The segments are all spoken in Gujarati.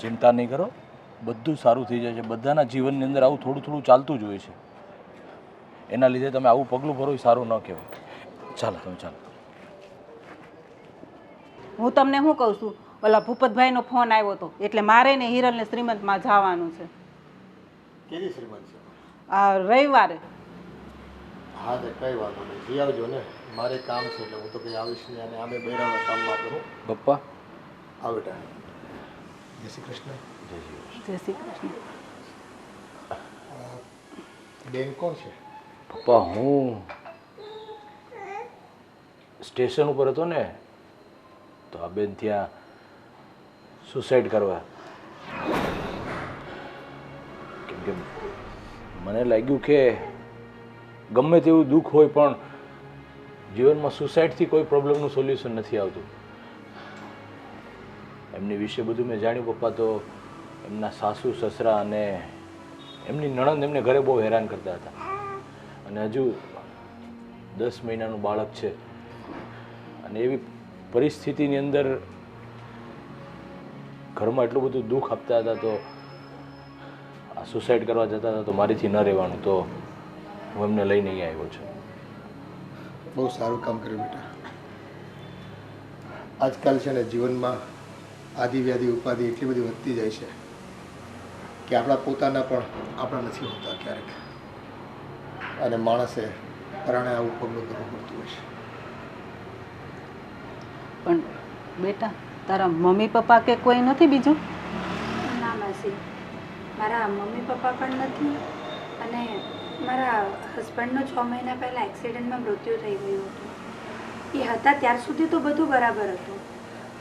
ચિંતા નહીં કરો, બધું સારું થઈ જાય છે. બધાના જીવનની અંદર આવું થોડું થોડું ચાલતું જ હોય છે. એના લીધે તમે આવું પગલું ભરો એ સારું ન કહેવાય. ચાલો તમે ચાલો. હું તમને શું કહું છું, ઓલા ભૂપતભાઈનો ફોન આવ્યો હતો એટલે મારે ને હિરલને શ્રીમંતમાં જવાનું છે. કેવી શ્રીમંત છે? આ રવિવારે. હા તો કઈ વાંધો નહીં, જઈ આવજો ને. મારે કામ છે એટલે હું તો કંઈ આવીશ નહીં, અને આમે બૈરાના કામમાં કરું. પપ્પા. આવ બેટા. જય શ્રી કૃષ્ણ. જય શ્રી કૃષ્ણ. બેન કોણ છે? પપ્પા હું સ્ટેશન ઉપર હતો ને તો આ બેન ત્યાં સુસાઇડ કરવા, કેમ કે મને લાગ્યું કે ગમે તેવું દુઃખ હોય પણ જીવનમાં સુસાઇડથી કોઈ પ્રોબ્લેમનું સોલ્યુશન નથી આવતું. એમની વિશે બધું મેં જાણ્યું પપ્પા, તો એમના સાસુ સસરા અને એમની નણંદ એમને ઘરે બહુ હેરાન કરતા હતા, અને હજુ 10 મહિનાનું બાળક છે, અને એવી પરિસ્થિતિની અંદર ઘરમાં એટલું બધું દુઃખ આપતા હતા, તો આ સુસાઇડ કરવા જતા હતા, તો મારીથી ન રહેવાનું, તો હું એમને લઈને અહીં આવ્યો છું. બહુ સારું કામ કર્યું બેટા. આજકાલ છે ને જીવનમાં આદિ વ્યાધિ ઉપાધિ એટલી બધી વધતી જાય છે કે આપણા પોતાના પણ આપણા નથી હોતા ક્યારેક, અને માણસે પરાણે આવું પગલું કરવું પડતું હોય છે. પણ બેટા તારા મમ્મી પપ્પા કે કોઈ નથી બીજું? ના માસી, મારા મમ્મી પપ્પા પણ નથી, અને મારા હસબન્ડનું 6 મહિના પહેલાં એક્સિડન્ટમાં મૃત્યુ થઈ ગયું હતું. એ હતા ત્યાર સુધી તો બધું બરાબર હતું,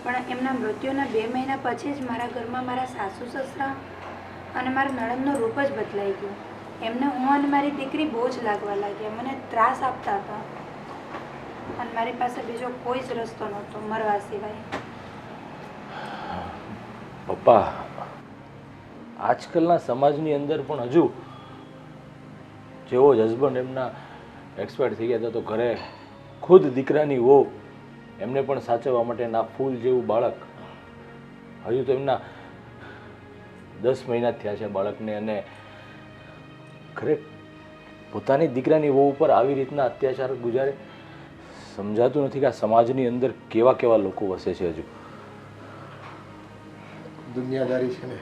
પણ એમના મૃત્યુના 2 મહિના પછી જ મારા ઘરમાં મારા સાસુ સસરા અને મારા નણંદનું રૂપ જ બદલાઈ ગયું. એમને હું અને મારી દીકરી બહુ જ લાગવા લાગ્યા, મને ત્રાસ આપતા હતા, અને મારી પાસે બીજો કોઈ જ રસ્તો નહોતો મરવા સિવાય. પપ્પા, આજકાલના સમાજની અંદર પણ હજુ જેવો જ હસબન્ડ એમના એક્સપાયર થઈ ગયા હતા, તો ઘરે ખુદ દીકરાની વહુ એમને પણ સાચવવા માટેના ફૂલ જેવું બાળક, હજુ તો એમના 10 મહિના જ થયા છે બાળકને, અને ખરે પોતાની દીકરાની વહુ ઉપર આવી રીતના અત્યાચાર ગુજારે. સમજાતું નથી કે આ સમાજની અંદર કેવા કેવા લોકો વસે છે. હજુ દુનિયાદારી છે ને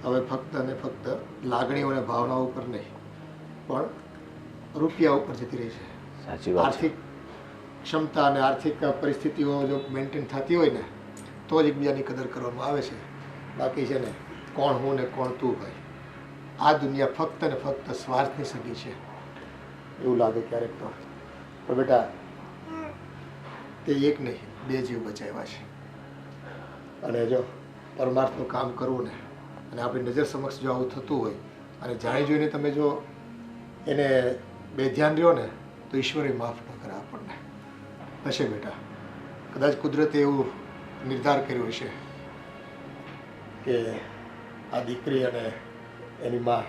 હવે ફક્ત અને ફક્ત લાગણીઓ અને ભાવનાઓ ઉપર નહીં, પણ રૂપિયા ઉપર જતી રહી છે. સાચી વાત છે. આર્થિક ક્ષમતા અને આર્થિક પરિસ્થિતિઓ જો મેન્ટેન થતી હોય ને તો જ એકબીજાની કદર કરવામાં આવે છે. બાકી છે ને કોણ હું ને કોણ તું, ભાઈ આ દુનિયા ફક્ત ને ફક્ત સ્વાર્થની સગી છે એવું લાગે ક્યારેક તો. પણ બેટા તે એક નહીં 2 જીવ બચાવ્યા છે, અને જો પરમાર્થનું કામ કરવું ને, અને આપણી નજર સમક્ષ જો આવું થતું હોય અને જાણી જોઈને તમે જો એને બેધ્યાન રહ્યો ને તો ઈશ્વરે માફ ન કરે આપણને. હશે બેટા, કદાચ કુદરતે એવું નિર્ધાર કર્યો છે કે આ દીકરી અને એની માં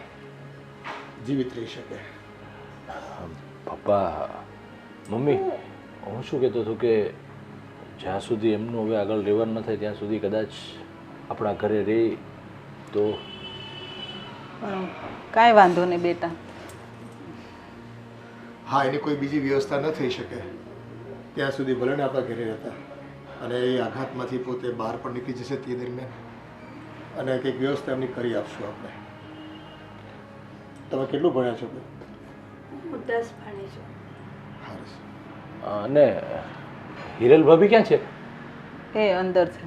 જીવિત રહી શકે. પપ્પા, મમ્મી, હું શું કહેતો હતો કે જ્યાં સુધી એમનું હવે આગળ રહેવાનું ન થાય ત્યાં સુધી કદાચ આપણા ઘરે રહે તો. કાંઈ વાંધો નહીં બેટા. હા, એની કોઈ બીજી વ્યવસ્થા ન થઈ શકે ત્યાં સુધી ભલે ને આપણા ઘરે રહેતા, અને એ આઘાતમાંથી પોતે બહાર પણ નીકળી જશે તે દરમિયાન, અને કંઈક વ્યવસ્થા એમની કરી આપશું આપણે. તમે કેટલું ભણ્યા છો? હું 10 ભણી છું. સરસ. અને હિરલ ભાભી ક્યાં છે? એ અંદર છે.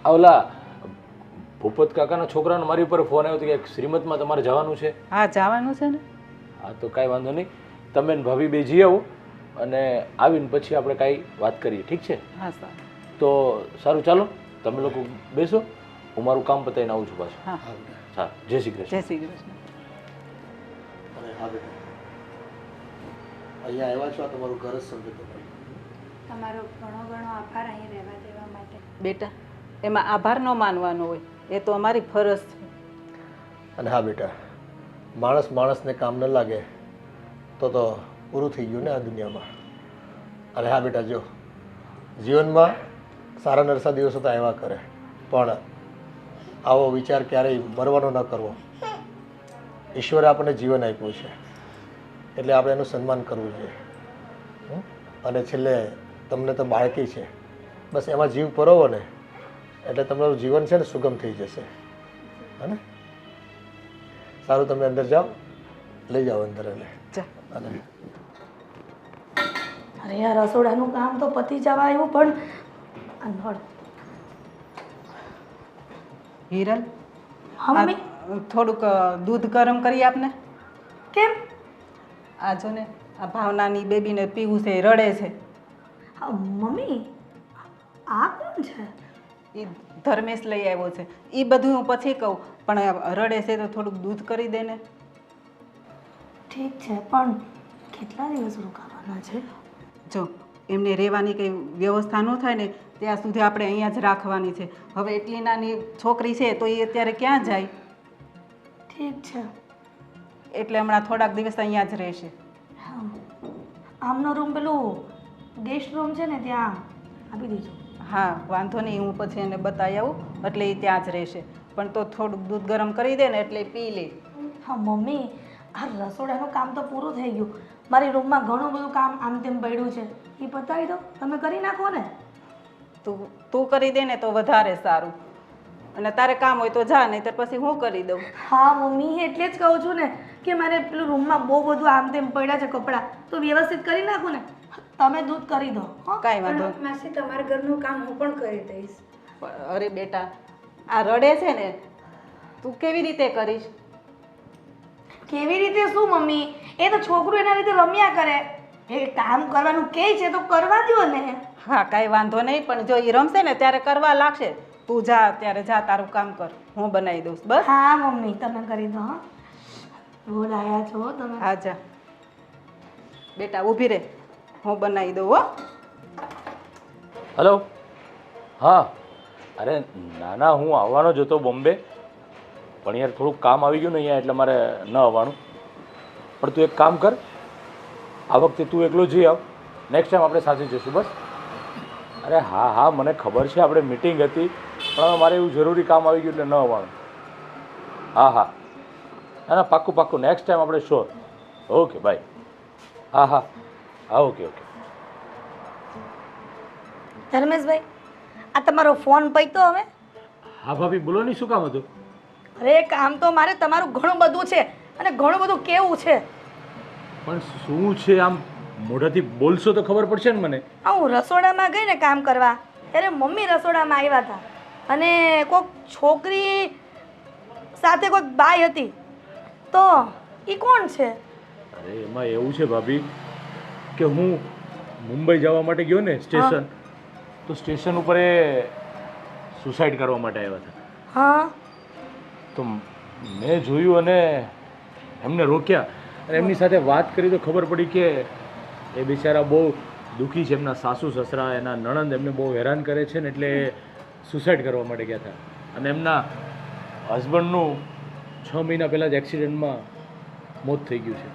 આ ઓલા ભૂપત કાકાના છોકરાનો મારી ઉપર ફોન આવ્યો હતો કે શ્રીમતમાં તમારે જવાનું છે. હા જવાનું છે ને. હા તો કાંઈ વાંધો નહીં, તમે ને ભાભી બે જઈ આવો, અને આવીને પછી આપણે કાંઈ વાત કરીએ, ઠીક છે? હા સારું. તો સારું, ચાલો તમે લોકો બેસો, હું મારું કામ પતાવીને આવું છું પાછું. હા હા બેટા. સારું, જય શ્રી કૃષ્ણ. જય શ્રી કૃષ્ણ. અને હા બેટા, અહીંયા આવ્યા છો, આ તમારું ઘર જ સમજો તો. તમારો ઘણો ઘણો આભાર અહીં રહેવા દેવા માટે. બેટા એમાં આભાર ન માનવાનો હોય, એ તો અમારી ફરજ છે. અને હા બેટા, માણસ માણસને કામ ન લાગે તો પૂરું થઈ ગયું ને આ દુનિયામાં. અને હા બેટા, જો જીવનમાં સારા નરસા દિવસો તો આવ્યા કરે, પણ આવો વિચાર ક્યારેય મરવાનો ન કરવો. ઈશ્વરે આપણને જીવન આપ્યું છે એટલે આપણે એનું સન્માન કરવું જોઈએ. અને છેલ્લે તમને તો બાળકી છે, બસ એમાં જીવ પરોવો ને એટલે તમારું જીવન છે ને સુગમ થઈ જશે. હે સારું, તમે અંદર જાઓ, લઈ જાઓ અંદર. જા. અને અરે આ રસોડાનું કામ તો પતી જવા આવ્યું, પણ આ નળ. હિરલ, હા મમ્મી. થોડુંક દૂધ ગરમ કરી આપને. કેમ? આ જો ને, આ ભાવનાની બેબીને પીવું છે, એ રડે છે. હા મમ્મી, આ કોણ છે? એ ધર્મેશ લઈ આવ્યો છે. એ બધું હું પછી કહું, પણ રડે છે તો થોડુંક દૂધ કરી દે ને. ઠીક છે, પણ કેટલા દિવસ રોકાવાના છે? જો એમને રહેવાની કંઈ વ્યવસ્થા ન થાય ને ત્યાં સુધી આપણે અહીંયા જ રાખવાની છે. હવે એટલી નાની છોકરી છે તો એ અત્યારે ક્યાં જાય? ઠીક છે. એટલે હમણાં થોડાક દિવસ અહીંયા જ રહેશે. હા, આમનો રૂમ પેલું ગેસ્ટ રૂમ છે ને ત્યાં આપી દેજો. હા વાંધો નહીં, હું પછી એને બતાવી આવું, એટલે એ ત્યાં જ રહેશે. પણ તો થોડુંક દૂધ ગરમ કરી દે ને એટલે એ પી લે. હા મમ્મી, આ રસોડાનું કામ તો પૂરું થઈ ગયું. મારી રૂમમાં ઘણું બધું કામ આમ તેમ પડ્યું છે, એ પતાવી દો. તમે કરી નાખો ને. તું કરી દે ને તો વધારે સારું. અને તારે કામ હોય તો જા, નહીં તો પછી હું કરી દઉં. હા મમ્મી, એટલે જ કહું છું ને કે મારે પેલું રૂમમાં બહુ બધું આમ તેમ પડ્યા છે કપડાં, તો વ્યવસ્થિત કરી નાખો ને. તમે દૂધ કરી દો. કાંઈ વાંધો. માસી, તમારા ઘરનું કામ હું પણ કરી દઈશ. અરે બેટા, આ રડે છે ને, તું કેવી રીતે કરીશ? કેવી રીતે શું મમ્મી? એ તો છોકરું એના રીતે રમ્યા કરે. એ કામ કરવાનું કહે છે તો કરવા દો ને. હા કાંઈ વાંધો નહીં, પણ જો એ રમશે ને ત્યારે કરવા લાગશે. તું જા, અત્યારે જા, તારું કામ કર, હું બનાવી દઉં. બસ. હા મમ્મી, તમે કરી દો. હા, બોલાયા છો તમે. હા જા બેટા, ઊભી રહે, હું બનાવી દઉં. હો. હલો. હા, અરે નાના, હું આવવાનો જ હતો બોમ્બે, પણ યાર થોડુંક કામ આવી ગયું ને અહીંયા, એટલે મારે ન આવવાનું. પણ તું એક કામ કર, આ વખતે તું એકલો જઈ આવ, નેક્સ્ટ ટાઈમ આપણે સાથે જઈશું. બસ. અરે હા હા, મને ખબર છે આપણે મિટિંગ હતી, પણ હવે મારે એવું જરૂરી કામ આવી ગયું એટલે ન આવવાનું. હા હા, ના ના, પાક્કું પાક્કું, નેક્સ્ટ ટાઈમ આપણે શ્યોર. Okay bye. હા હા હા, ઓકે ઓકે. ધર્મેશભાઈ, આ તમારો ફોન પૈતો હવે? હા ભાભી, બોલો નહીં, શું કામ હતું? અરે કામ તો મારે તમારું ઘણું બધું છે અને ઘણું બધું કેવું છે. પણ શું છે? આમ મોઢાથી બોલશો તો ખબર પડશે ને મને. હા, હું રસોડામાં ગઈ ને કામ કરવા, ત્યારે મમ્મી રસોડામાં આવ્યા હતા અને કોઈક છોકરી સાથે કોઈક બાઈ હતી. તો એ કોણ છે? અરે એમાં એવું છે ભાભી કે હું મુંબઈ જવા માટે ગયો ને સ્ટેશન, તો સ્ટેશન ઉપર એ સુસાઇડ કરવા માટે આવ્યા હતા. હા, તો મેં જોયું અને એમને રોક્યા અને એમની સાથે વાત કરી તો ખબર પડી કે એ બિચારા બહુ દુઃખી છે. એમના સાસુ સસરા, એના નણંદ એમને બહુ હેરાન કરે છે ને, એટલે સુસાઇડ કરવા માટે ગયા હતા. અને એમના હસબન્ડનું 6 મહિના પહેલાં જ એક્સિડન્ટમાં મોત થઈ ગયું છે.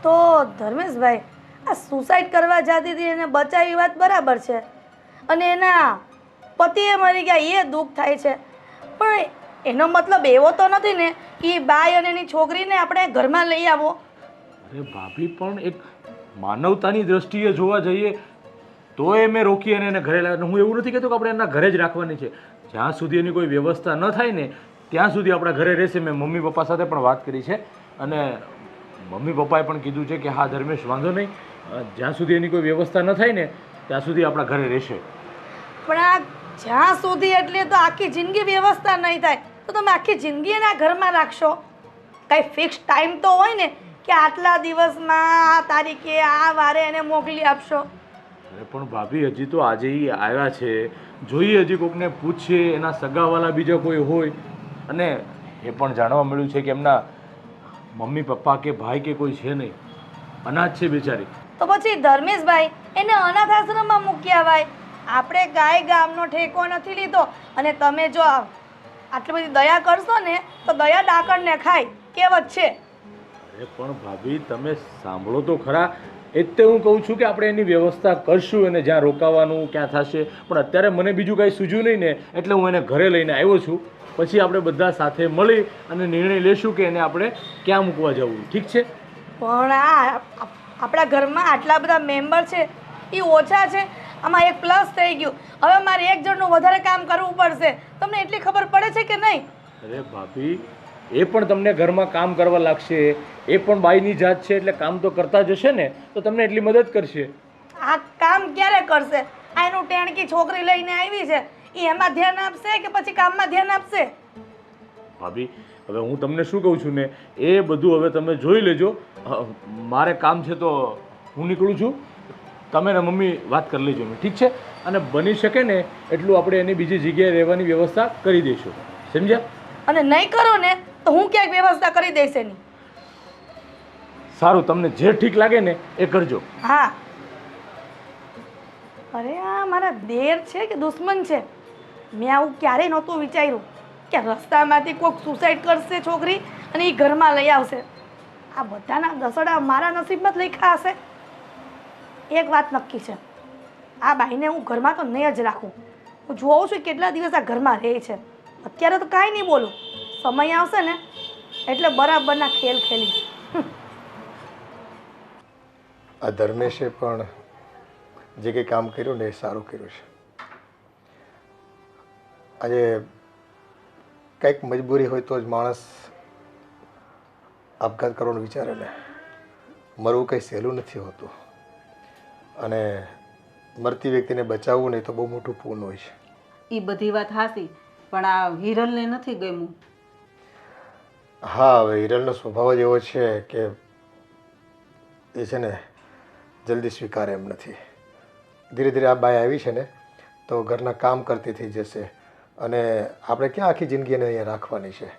તો ધર્મેશભાઈ, આ સુસાઇડ કરવા જતી હતી એને બચાવી વાત બરાબર છે, અને એના પતિએ મરી ગયા એ દુઃખ થાય છે, પણ એનો મતલબ એવો તો નથી ને કે બાઈ અને એની છોકરીને આપણે ઘરમાં લઈ આવો. અરે ભાભી, પણ એક માનવતાની દ્રષ્ટિએ જોવા જઈએ તો એ મેં રોકી અને એને ઘરે લાવ્યા. હું એવું નથી કહેતો કે આપણે એના ઘરે જ રાખવાની છે. જ્યાં સુધી એની કોઈ વ્યવસ્થા ન થાય ને ત્યાં સુધી આપણા ઘરે રહેશે. મેં મમ્મી પપ્પા સાથે પણ વાત કરી છે અને મમ્મી પપ્પાએ પણ કીધું છે કે હા ધર્મેશ, વાંધો નહીં, જ્યાં સુધી એની કોઈ વ્યવસ્થા ન થાય ને ત્યાં સુધી આપણા ઘરે રહેશે. પણ આ જ્યાં સુધી એટલે તો આખી જિંદગી વ્યવસ્થા નહીં થાય તો તમે આખી જિંદગી એના ઘરમાં રાખશો? કંઈ ફિક્સ ટાઈમ તો હોય ને કે આટલા દિવસમાં આ તારીખે આ વારે એને મોકલી આપશો. અરે પણ ભાભી, હજી તો આજે એ આવ્યા છે, જોઈએ હજી કોકને પૂછીએ, એના સગાવાલા બીજા કોઈ હોય. અને એ પણ જાણવા મળ્યું છે કે એમના મમ્મી પપ્પા કે ભાઈ કે કોઈ છે નહીં, અનાથ છે બિચારી. તો પછી ધર્મેશભાઈ, એને અનાથ આશ્રમમાં મૂકી આવાય. આપણે ગાય ગામનો ઠેકો નથી લીધો, અને તમે જો આટલી બધી દયા કરશો ને તો દયા ડાકણને ખાય, કહેવત છે. અરે પણ ભાભી, તમે સાંભળો તો ખરા, જ તે હું કહું છું કે આપણે એની વ્યવસ્થા કરશું અને જ્યાં રોકાવાનું ક્યાં થશે. પણ અત્યારે મને બીજું કાંઈ સૂઝ્યું નહીં ને, એટલે હું એને ઘરે લઈને આવ્યો છું. પછી આપણે બધા સાથે મળી અને નિર્ણય લેશું કે એને આપણે ક્યાં મૂકવા જવું. ઠીક છે? પણ આપણા ઘરમાં આટલા બધા મેમ્બર છે એ ઓછા છે. આમાં એક પ્લસ થઈ ગયું. હવે મારે એક જણનું વધારે કામ કરવું પડશે. તમને એટલી ખબર પડે છે કે નહીં? અરે ભાભી, એ પણ તમને ઘરમાં કામ કરવા લાગશે. એ પણ બાઈની જાત છે એટલે કામ તો કરતા જ હશે ને, તો તમને એટલી મદદ કરશે. આ કામ ક્યારે કરશે? આ એનું ટેણકી છોકરી લઈને આવી છે, એ એમાં ધ્યાન આપશે કે પછી કામમાં ધ્યાન આપશે? ભાભી, હવે હું તમને શું કહું છું ને, એ બધું હવે તમે જોઈ લેજો. મારે કામ છે તો હું નીકળું છું. તમે ને મમ્મી વાત કરી લેજો. ઠીક છે? અને બની શકે ને એટલું આપણે એની બીજી જગ્યાએ રહેવાની વ્યવસ્થા કરી દઈશું. સમજ્યા? અને નહીં કરો ને તો હું ક્યાંક વ્યવસ્થા કરી દઈશ એની. સારું, તમને જે ઠીક લાગે ને એ કરજો. હા. અરે આ મારા દેર છે કે દુશ્મન છે? મેં આવું ક્યારેય નહોતું વિચાર્યું કે રસ્તામાંથી કોઈક સુસાઇડ કરશે છોકરી અને એ ઘરમાં લઈ આવશે. આ બધાના દસડા મારા નસીબમાં જ લખ્યા હશે. એક વાત નક્કી છે, આ બાઈને હું ઘરમાં તો નહીં જ રાખું. હું જોઉં છું કેટલા દિવસ આ ઘરમાં રહે છે. અત્યારે તો કાંઈ નહીં બોલું, સમય આવશે ને એટલે બરાબરના ખેલ ખેલી. આ ધર્મેશે પણ જે કંઈ કામ કર્યું ને એ સારું કર્યું છે. આજે કંઈક મજબૂરી હોય તો જ માણસ આપઘાત કરવાનું વિચારે ને. મરવું કંઈ સહેલું નથી હોતું, અને મરતી વ્યક્તિને બચાવવું નહીં તો બહુ મોટું પૂર્ણ હોય છે. એ બધી વાત હાસી, પણ આ હિરલને નથી ગમ્યું. હા, હવે હિરલનો સ્વભાવ જ એવો છે કે એ છે ને જલ્દી સ્વીકારે એમ નથી. ધીરે ધીરે આ બાઈ આવી છે ને તો ઘરના કામ કરતી થઈ જશે, અને આપણે ક્યાં આખી જિંદગી એને અહીંયા રાખવાની છે.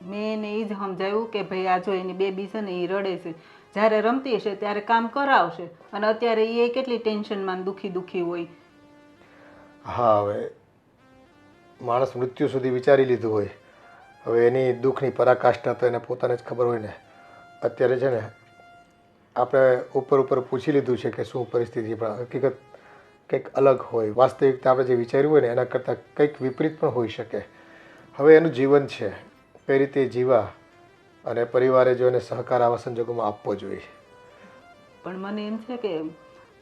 મેં એને એ જ સમજાવ્યું કે ભાઈ આ જો એની બેબી છે ને એ રડે છે, જ્યારે રમતી હશે ત્યારે કામ કરાવશે, અને અત્યારે એ કેટલી ટેન્શનમાં દુખી હોય. હા, હવે માણસ મૃત્યુ સુધી વિચારી લીધું હોય, હવે એની દુઃખની પરાકાષ્ઠા તો એને પોતાને જ ખબર હોય ને. અત્યારે છે ને આપણે ઉપર પૂછી લીધું છે કે શું પરિસ્થિતિ, પણ હકીકત કંઈક અલગ હોય. વાસ્તવિકતા આપણે જે વિચાર્યું હોય ને એના કરતાં કંઈક વિપરીત પણ હોઈ શકે. હવે એનું જીવન છે, કઈ રીતે જીવા, અને પરિવારે જો એને સહકાર આવા સંજોગોમાં આપવો જોઈએ. પણ મને એમ છે કે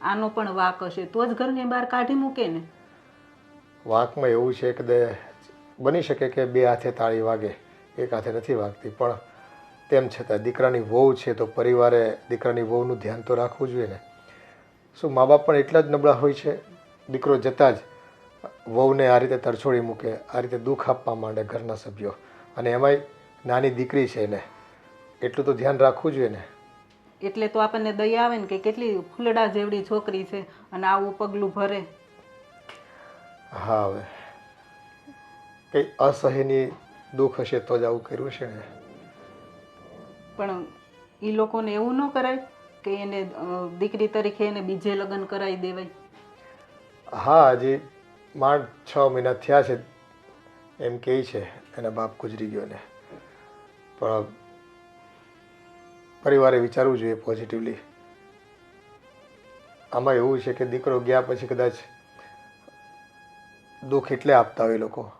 આનો પણ વાંક હશે તો જ ઘરની બહાર કાઢી મૂકે ને. વાંકમાં એવું છે કે બની શકે કે બે હાથે તાળી વાગે, એક હાથે નથી વાગતી, પણ તેમ છતાં દીકરાની વહુ છે તો પરિવારે દીકરાની વહુનું ધ્યાન તો રાખવું જોઈએ ને. શું મા બાપ પણ એટલા જ નબળા હોય છે? દીકરો જતાં જ વહુને આ રીતે તરછોડી મૂકે, આ રીતે દુઃખ આપવા માંડે ઘરના સભ્યો, અને એમાંય નાની દીકરી છે ને, એટલું તો ધ્યાન રાખવું જોઈએ ને. એટલે તો આપણને દયા આવે ને કે કેટલી ફૂલડા જેવડી છોકરી છે અને આવું પગલું ભરે. હા, હવે કંઈ અસહ્યની દુઃખ હશે તો જ આવું કર્યું છે ને. પણ એ લોકોને એવું ન કરાય કે એને દીકરી તરીકે એને બીજે લગ્ન કરાવી દેવાય. હા, હજી માંડ 6 મહિના થયા છે એમ કહે છે, એના બાપ ગુજરી ગયો ને. પણ પરિવારે વિચારવું જોઈએ પોઝિટિવલી. આમાં એવું છે કે દીકરો ગયા પછી કદાચ દુઃખ એટલે આપતા હોય લોકો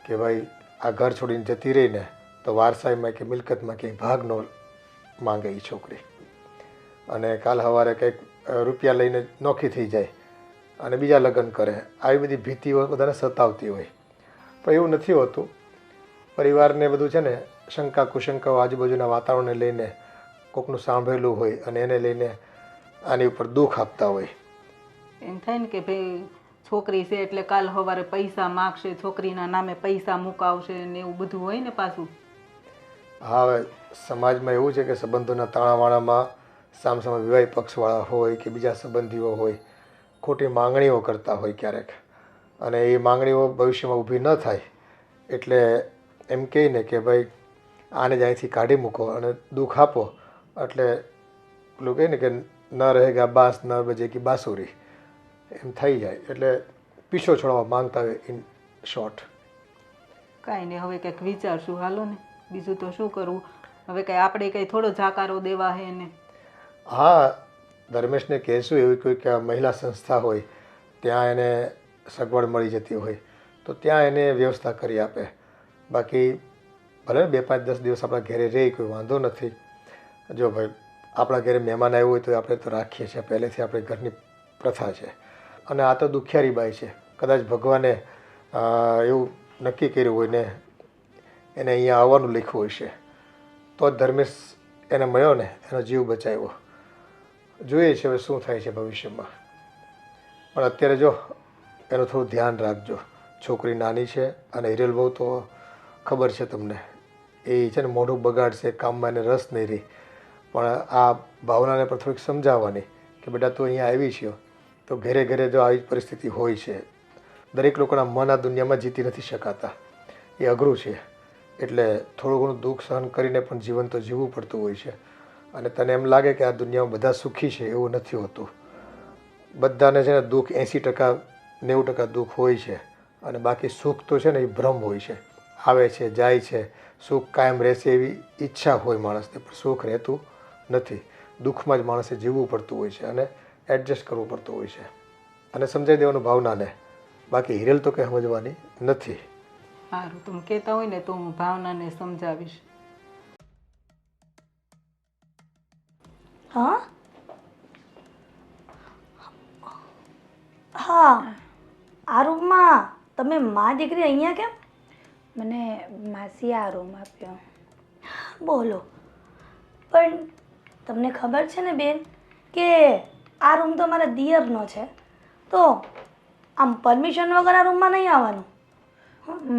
કે ભાઈ આ ઘર છોડીને જતી રહીને તો વારસાઈમાં કે મિલકતમાં ક્યાંય ભાગ ન માંગે એ છોકરી, અને કાલ સવારે કંઈક રૂપિયા લઈને નોખી થઈ જાય અને બીજા લગ્ન કરે. આવી બધી ભીતિઓ બધાને સતાવતી હોય, પણ એવું નથી હોતું. પરિવારને બધું છે ને શંકા કુશંકાઓ આજુબાજુના વાતાવરણને લઈને કોકનું સાંભળેલું હોય અને એને લઈને આની ઉપર દુઃખ આપતા હોય. એમ થાય ને કે ભાઈ છોકરી છે એટલે કાલ સવારે પૈસા માગશે, છોકરીના નામે પૈસા મુકાવશે ને એવું બધું હોય ને પાછું. હા, હવે સમાજમાં એવું છે કે સંબંધોના તાણાવાણામાં સામસામા વિવાહિત પક્ષવાળા હોય કે બીજા સંબંધીઓ હોય, ખોટી માંગણીઓ કરતા હોય ક્યારેક, અને એ માંગણીઓ ભવિષ્યમાં ઊભી ન થાય એટલે એમ કહીને કે ભાઈ આને જ અહીંથી કાઢી મૂકો અને દુઃખ આપો, એટલે પેલું કહે ને કે ન રહેગા બાસ ન બજેગી બાંસુરી, એમ થઈ જાય. એટલે પીછો છોડવા માંગતા હોય ઇન શોર્ટ. કાંઈ નહીં, હવે કંઈક વિચારશું. હાલો ને, બીજું તો શું કરવું હવે. કંઈ આપણે કંઈ થોડો જાકારો દેવા હે ને. હા, ધર્મેશને કહેશું એવી કોઈક મહિલા સંસ્થા હોય ત્યાં એને સગવડ મળી જતી હોય તો ત્યાં એને વ્યવસ્થા કરી આપે. બાકી ભલે 2-5-10 દિવસ આપણા ઘરે રહે કોઈ વાંધો નથી. જો ભાઈ આપણા ઘરે મહેમાન આવ્યું હોય તો આપણે તો રાખીએ છીએ, પહેલેથી આપણે ઘરની પ્રથા છે. અને આ તો દુખિયારી બાઈ છે, કદાચ ભગવાને એવું નક્કી કર્યું હોય ને એને અહીંયા આવવાનું લખ્યું હોય છે તો જ ધર્મેશ એને મળ્યો ને, એનો જીવ બચાવ્યો. જોઈએ છે હવે શું થાય છે ભવિષ્યમાં. પણ અત્યારે જો એનું થોડું ધ્યાન રાખજો. છોકરી નાની છે અને હિરેલ બહુ તો ખબર છે તમને, એ છે ને મોઢું બગાડશે, કામમાં એને રસ નહીં રહી. પણ આ ભાવનાને પણ થોડીક સમજાવવાની કે બેટા તું અહીંયા આવી છે તો ઘરે ઘરે જો આવી પરિસ્થિતિ હોય છે. દરેક લોકોના મન આ દુનિયામાં જીતી નથી શકાતા, એ અઘરું છે. એટલે થોડું ઘણું દુઃખ સહન કરીને પણ જીવન તો જીવવું પડતું હોય છે. અને તને એમ લાગે કે આ દુનિયામાં બધા સુખી છે, એવું નથી હોતું. બધાને છે ને દુઃખ 80% 90% દુઃખ હોય છે અને બાકી સુખ તો છે ને એ ભ્રમ હોય છે. આવે છે જાય છે, સુખ કાયમ રહેશે એવી ઈચ્છા હોય માણસને, પણ સુખ રહેતું નથી. દુઃખમાં જ માણસે જીવવું પડતું હોય છે અને એડજસ્ટ કરવું પડતું હોય છે અને સમજાવી દેવાનું ભાવનાને. બાકી હિરેલ તો કંઈ સમજવાની નથી. સારું, તમે કહેતા હોય ને તો હું ભાવનાને સમજાવીશ. હા હા, આ રૂમમાં તમે માં દીકરી અહીંયા કેમ? મને માસીએ આ રૂમ આપ્યો. બોલો, પણ તમને ખબર છે ને બેન કે આ રૂમ તો મારા દિયરનો છે, તો આમ પરમિશન વગર આ રૂમમાં નહીં આવવાનું.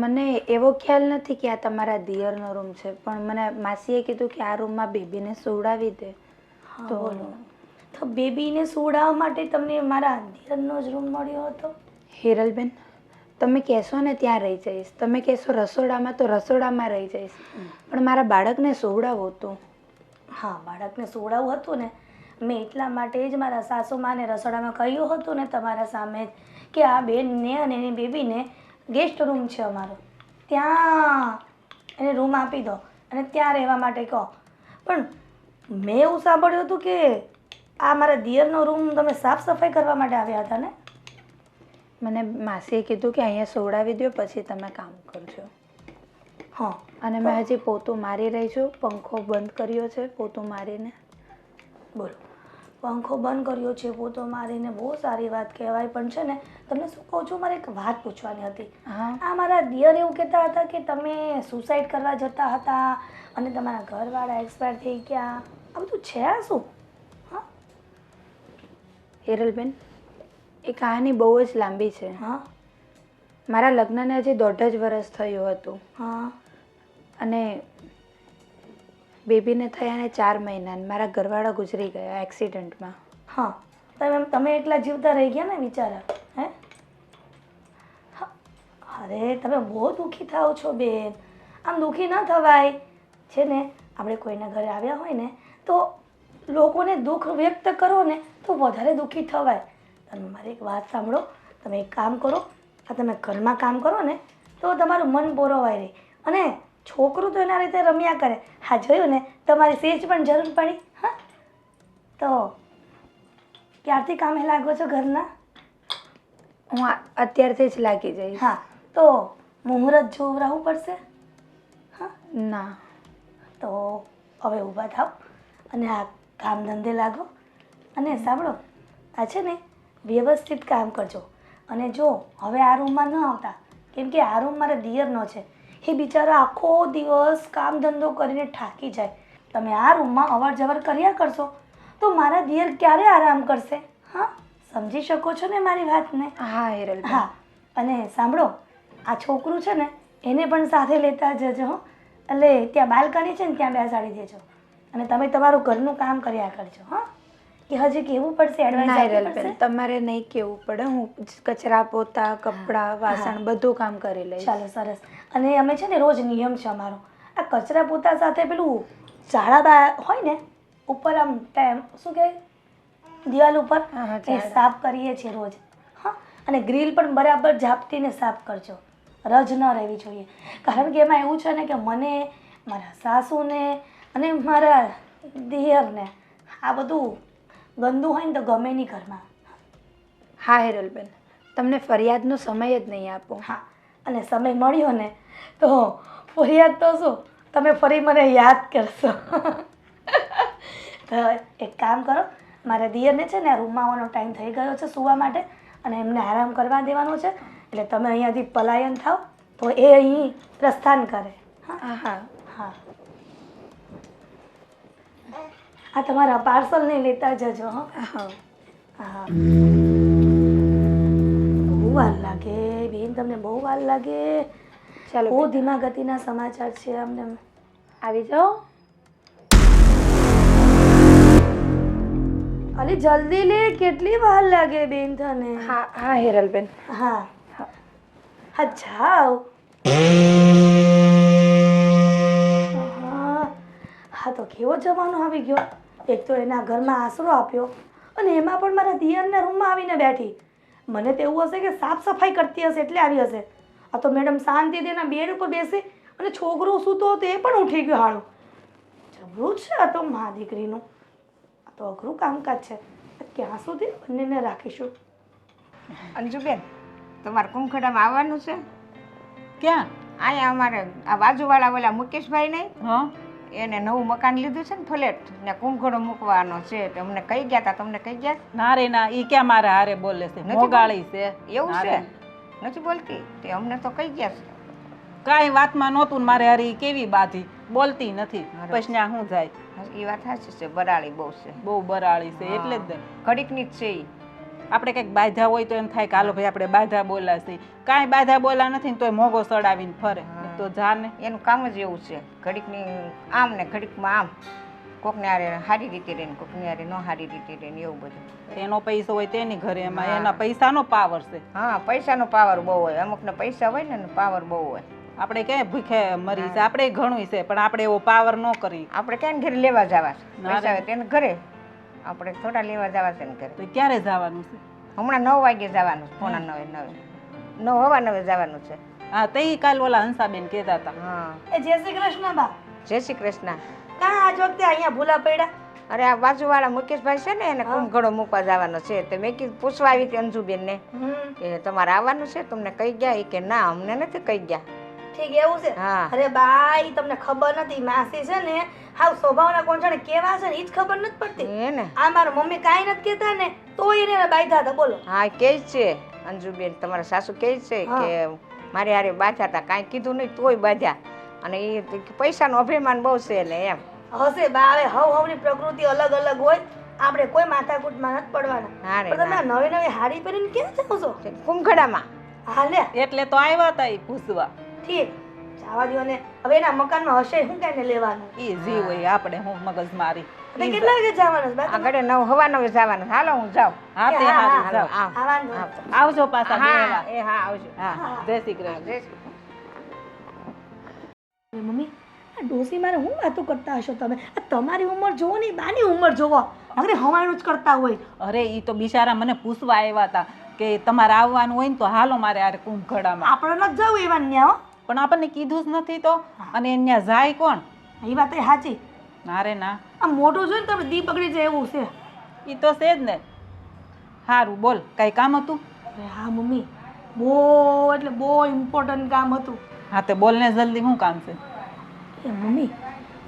મને એવો ખ્યાલ નથી કે આ તમારા દિયરનો રૂમ છે, પણ મને માસીએ કીધું કે આ રૂમમાં બેબીને સુવડાવી દે. તો બોલો, તો બેબીને સુવડાવવા માટે તમને મારા દિયરનો જ રૂમ મળ્યો હતો? હિરલબેન, તમે કહેશો ને ત્યાં રહી જઈશ, તમે કહેશો રસોડામાં તો રસોડામાં રહી જઈશ, પણ મારા બાળકને સુવડાવવું હતું. હા, બાળકને સુવડાવવું હતું ને, મેં એટલા માટે જ મારા સાસુમાને રસોડામાં કહ્યું હતું ને તમારા સામે જ કે આ બેનને અને એની બેબીને ગેસ્ટ રૂમ છે અમારો, ત્યાં એને રૂમ આપી દો અને ત્યાં રહેવા માટે કહો. પણ મેં એવું સાંભળ્યું હતું કે આ મારા દિયરનો રૂમ તમે સાફ સફાઈ કરવા માટે આવ્યા હતા ને? મને માસીએ કીધું કે અહીંયા સુવડાવી દો પછી તમે કામ કરજો. હા, અને મેં હજી પોતું મારી રહી છું, પંખો બંધ કર્યો છે પોતું મારીને. બોલો, પંખો બંધ કર્યો છે પોતો મારીને, બહુ સારી વાત કહેવાય. પણ છે ને તમને શું કહું છું, મારે એક વાત પૂછવાની હતી. હા, આ મારા દિયર એવું કહેતા હતા કે તમે સુસાઇડ કરવા જતા હતા અને તમારા ઘરવાળા એક્સપાયર થઈ ગયા. આ બધું છે આ શું? હા હિરલબેન, એ કહાની બહુ જ લાંબી છે. હા મારા લગ્નને હજી 1.5 જ વર્ષ થયું હતું હા અને બેબીને થયાને 4 મહિના મારા ઘરવાળા ગુજરી ગયા એક્સિડન્ટમાં. હા, તમે એકલા જીવતા રહી ગયા ને બિચારા. હે, અરે તમે બહુ દુઃખી થાઓ છો બેન. આમ દુઃખી ન થવાય. છે ને આપણે કોઈના ઘરે આવ્યા હોય ને તો લોકોને દુઃખ વ્યક્ત કરો ને તો વધારે દુઃખી થવાય. તમે મારી એક વાત સાંભળો, તમે એક કામ કરો, આ તમે ઘરમાં કામ કરો ને તો તમારું મન બોરવાય રહે અને છોકરું તો એના રીતે રમ્યા કરે. હા, જોયું ને, તમારી સેજ પણ જરૂર પડી. હા, તો ક્યારથી કામે લાગો છો ઘરના? હું અત્યારથી જ લાગી જઈશ. હા, તો મુહૂર્ત જોવરાવવું પડશે. હા, ના, તો હવે ઊભા થાવ અને આ કામ ધંધે લાગો. અને સાંભળો, આ છે ને વ્યવસ્થિત કામ કરજો. અને જો હવે આ રૂમમાં ન આવતા, કેમ કે આ રૂમ મારા દિયરનો છે, એ બિચારા આખો દિવસ કામ ધંધો કરીને થાકી જાય. તમે આ રૂમમાં અવર જવર કર્યા કરશો તો મારા દિયર ક્યારે આરામ કરશે? હા, સમજી શકો છો ને મારી વાતને? હા હિરલ. હા, અને સાંભળો, આ છોકરું છે ને એને પણ સાથે લેતા જજો. એટલે ત્યાં બાલ્કની છે ને ત્યાં બેસાડી દેજો અને તમે તમારું ઘરનું કામ કર્યા કરજો. હા, કે હજી કેવું પડશે? એડવાઇસ તમારે નહીં કેવું પડે, હું કચરા પોતા કપડાં વાસણ બધું કામ કરી લઈશ. ચાલો, સરસ. અને અમે છે ને રોજ નિયમ છે અમારો, આ કચરા પોતા સાથે પેલું ઝાડા હોય ને ઉપર આમ શું કહે દિવાલ ઉપર એ સાફ કરીએ છીએ રોજ. હા, અને ગ્રીલ પણ બરાબર ઝાપટીને સાફ કરજો, રજ ન રહેવી જોઈએ. કારણ કે એમાં એવું છે ને કે મને, મારા સાસુને અને મારા દિયરને આ બધું ગંદુ હોય ને તો ગમે નહીં ઘરમાં. હા હિરલબેન, તમને ફરિયાદનો સમય જ નહીં આપો. હા, અને સમય મળ્યો ને તો ફરિયાદ તો શું, તમે ફરી મને યાદ કરશો. તો એક કામ કરો, મારા દિયરને છે ને રૂમમાં આવવાનો ટાઈમ થઈ ગયો છે સૂવા માટે, અને એમને આરામ કરવા દેવાનો છે. એટલે તમે અહીંયાથી પલાયન થાવ તો એ અહીં પ્રસ્થાન કરે. હા હા હા, આ તમારા પાર્સલ નહીં લેતા જજો. હા. હા, બહુ વાર લાગે બેન, તમને બહુ વાર લાગે. ચાલો બહુ ધીમા ગતિના સમાચાર છે અમને. આવી જાઓ. અલી જલ્દી લે, કેટલી વાર લાગે બેન તને? હા હા હિરલબેન. હા હા, જાઓ. હા, તો કેવો જમાનો આવી ગયો. એક તો એના ઘરમાં આશરો આપ્યો, અને એમાં પણ મારા દિયરના રૂમમાં આવીને બેઠી. મને તો એવું હશે કે સાફ સફાઈ કરતી હશે એટલે આવી હશે. આ તો મેડમ શાંતિથી એના બેડ ઉપર બેસી અને છોકરો સૂતો હતો એ પણ ઉઠી ગયો હાળું. જબરું છે આ તો મા દીકરીનું. આ તો અઘરું કામકાજ છે. ક્યાં સુધી બંનેને રાખીશું? અંજુબેન, તમારે કુંખડામાં આવવાનું છે? ક્યાં? અહીંયા અમારે આ બાજુવાળા ઓલા મુકેશભાઈ નહીં, હા, એને નવું મકાન લીધું છે ને ફ્લેટ, ને કુંખડો મૂકવાનો છે. તો અમને કહી ગયા હતા, તમને કહી ગયા? ના રે ના, ઈ ક્યાં મારા હારે બોલે છે? મોગાળી છે. એવું ના છે? રે. નથી બોલતી? તે અમને તો કહી ગયા છે. કાંઈ વાતમાં નહોતું ને મારે હારે ઈ કેવી બાધી, બોલતી નથી. પછી ત્યાં શું જાય? એ વાત સાચી છે, બરાળી બહુ છે, બહુ બરાળી છે એટલે જ ને. ઘડીકની જ છે ઈ. આપણે કંઈક બાધા હોય તો એમ થાય કે હાલો ભાઈ આપણે બાધા બોલા છે. કાંઈ બાધા બોલા નથી ને તોય મોગો સડાવીને ફરે. તો જાને એનું કામ જ એવું છે, ઘડીકની આમ ને ઘડીકમાં આમ, કોકને હારે સારી રીતે રહે ને કોકને હારે ન સારી રીતે રહે ને એવું બધું. એનો પૈસો હોય તેની ઘરે, એમાં એના પૈસાનો પાવર છે. હા, પૈસાનો પાવર બહુ હોય, અમુકને પૈસા હોય ને પાવર બહુ હોય. આપણે ક્યાંય ભૂખે મરી છે, આપણે ઘણું છે પણ આપણે એવો પાવર ન કરી. આપણે ક્યાં ઘરે લેવા જવા છે? ના પૈસા રે. હોય તેને ઘરે, આપણે થોડા લેવા જવા છે ને ઘરે. તો ક્યારે જવાનું છે? હમણાં 9 વાગે જવાનું છે, પોણા 9 જવાનું છે. હા, તે કાલ ઓલા હંસાબેન કહેતા હતા. હા, એ જય શ્રી કૃષ્ણ બા. જય શ્રી કૃષ્ણ. કાં આજ વખતે અહીંયા ભૂલા પડ્યા? અરે આ બાજુવાળા મુકેશભાઈ છે ને, એને કુંભઘડો મૂકવા જવાનો છે. તો મેં કીધું પૂછવા આવી હતી અંજુબેનને કે તમારે આવવાનું છે, તમને કહી ગયા? એ કે ના, અમને નથી કહી ગયા. ઠીક, એવું છે? હા. અરે બા, ઈ તમને ખબર નથી, માસી છે ને હાવ સ્વભાવના કોણછાણે કેવા છે ને ઈ જ ખબર નથી પડતી. એ ને. આ મારા મમ્મી કાંઈ નથી કહેતા ને તોય એને બાંધ્યા હતા. બોલો. હા, કે છે અંજુબેન, તમારા સાસુ કે છે કે મારે હારે બાંધ્યા હતા, કાંઈ કીધું નહીં તોય બાંધ્યા. અને એ પૈસાનો અભિમાન બહુ છે ને એમ. હશે બા, હવે હવની પ્રકૃતિ અલગ અલગ હોય, આપણે કોઈ માથાકૂટમાં નથી પડવાના. હા રે, પણ તમે આ નવી નવી હાડી પહેરીને ક્યાં જાઓ છો? કુંભઘડામાં. હા લે, એટલે તો આવ્યા હતા એ પૂછવા. ઠીક, જવા દ્યો ને. હવે એના મકાનમાં હશે શું કાંઈને લેવાનું? એ જી હોય, આપણે હું મગજ મારી. તમે કેટલા વાગે જવાના છો બા? આગળ 9 જવાનું. હાલો હું જાઉં. હા, તે હા, હારું, હા, જાઓ. આવ. આવવાનું. આવજો પાછા હા, બેવા. એ હા, આવજો. હા, જય શ્રી કૃષ્ણ. જય શ્રી કૃષ્ણ. મમ્મી, આ ડોસી મારે હું વાતો કરતા હશો તમે? આ તમારી ઉંમર જોવો ને બાની ઉંમર જોવો, અરે હવાણું જ કરતા હોય. અરે ઈ તો બિચારા મને પૂછવા આવ્યા હતા કે તમારે આવવાનું હોય ને તો હાલો મારે આ કુંભઘડામાં. આપણે નથી જવું એવા ન્યા. પણ આપણને કીધું જ નથી તો. અને ત્યાં જાય કોણ? એ વાત એ સાચી. ના રે ના, આ મોટું જોઈને તમે દી બગડી જાય એવું છે. ઈ તો છે જ ને. સારું, બોલ, કઈ કામ હતું? અરે હા મમ્મી, બહુ એટલે બહુ ઇમ્પોર્ટન્ટ કામ હતું. હા, તે બોલ ને જલ્દી, શું કામ છે? એ મમ્મી,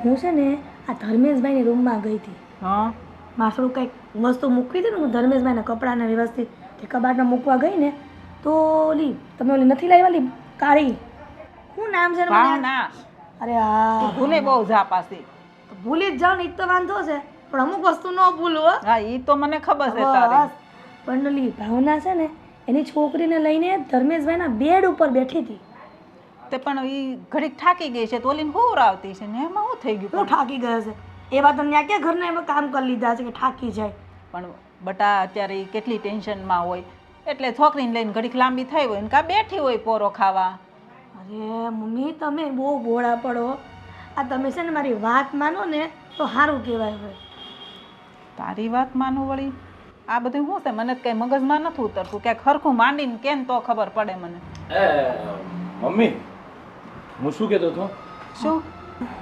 હું છે ને આ ધર્મેશભાઈની રૂમમાં ગઈ હતી. હા, મારું કંઈક વસ્તુ મૂકવી હતી ને, હું ધર્મેશભાઈના કપડાને વ્યવસ્થિત તે કબાટમાં મૂકવા ગઈ ને તો ઓલી તમે ઓલી નથી લાવી વાલી કાળી, શું નામ છે એનું મને? ભાવના. અરે હા, ભૂલે બહુ જા પાછી. ભૂલી જ જાવ ને એ તો વાંધો છે, પણ અમુક વસ્તુ ન ભૂલું હો. હા, ઈ તો મને ખબર છે તારી. બસ, પણ ઓલી ભાવના છે ને એની છોકરીને લઈને ધર્મેશભાઈના બેડ ઉપર બેઠી હતી. તે પણ ઈ ઘડીક થાકી ગઈ છે તો ઓલીને હોવરાવતી છે ને એમાં શું થઈ ગયું? હું થાકી ગયો છે એવા તો ત્યાં ક્યાં ઘરના એમાં કામ કરી લીધા છે કે થાકી જાય? પણ બટા અત્યારે ઈ કેટલી ટેન્શનમાં હોય એટલે છોકરીને લઈને ઘડીક લાંબી થઈ હોય ને કાં બેઠી હોય પોરો ખાવા. અરે મમ્મી, તમે બહુ ભોળા પડો. આ તમે છે ને મારી વાત માનો ને તો સારું કહેવાય. હવે તારી વાત માનું વળી? આ બધું શું છે? મને કઈ મગજમાં નથી ઉતરતું. ક્યાંક ખરખું માંડીને કેમ તો ખબર પડે મને. મમ્મી, હું શું કહેતો હતો? શું?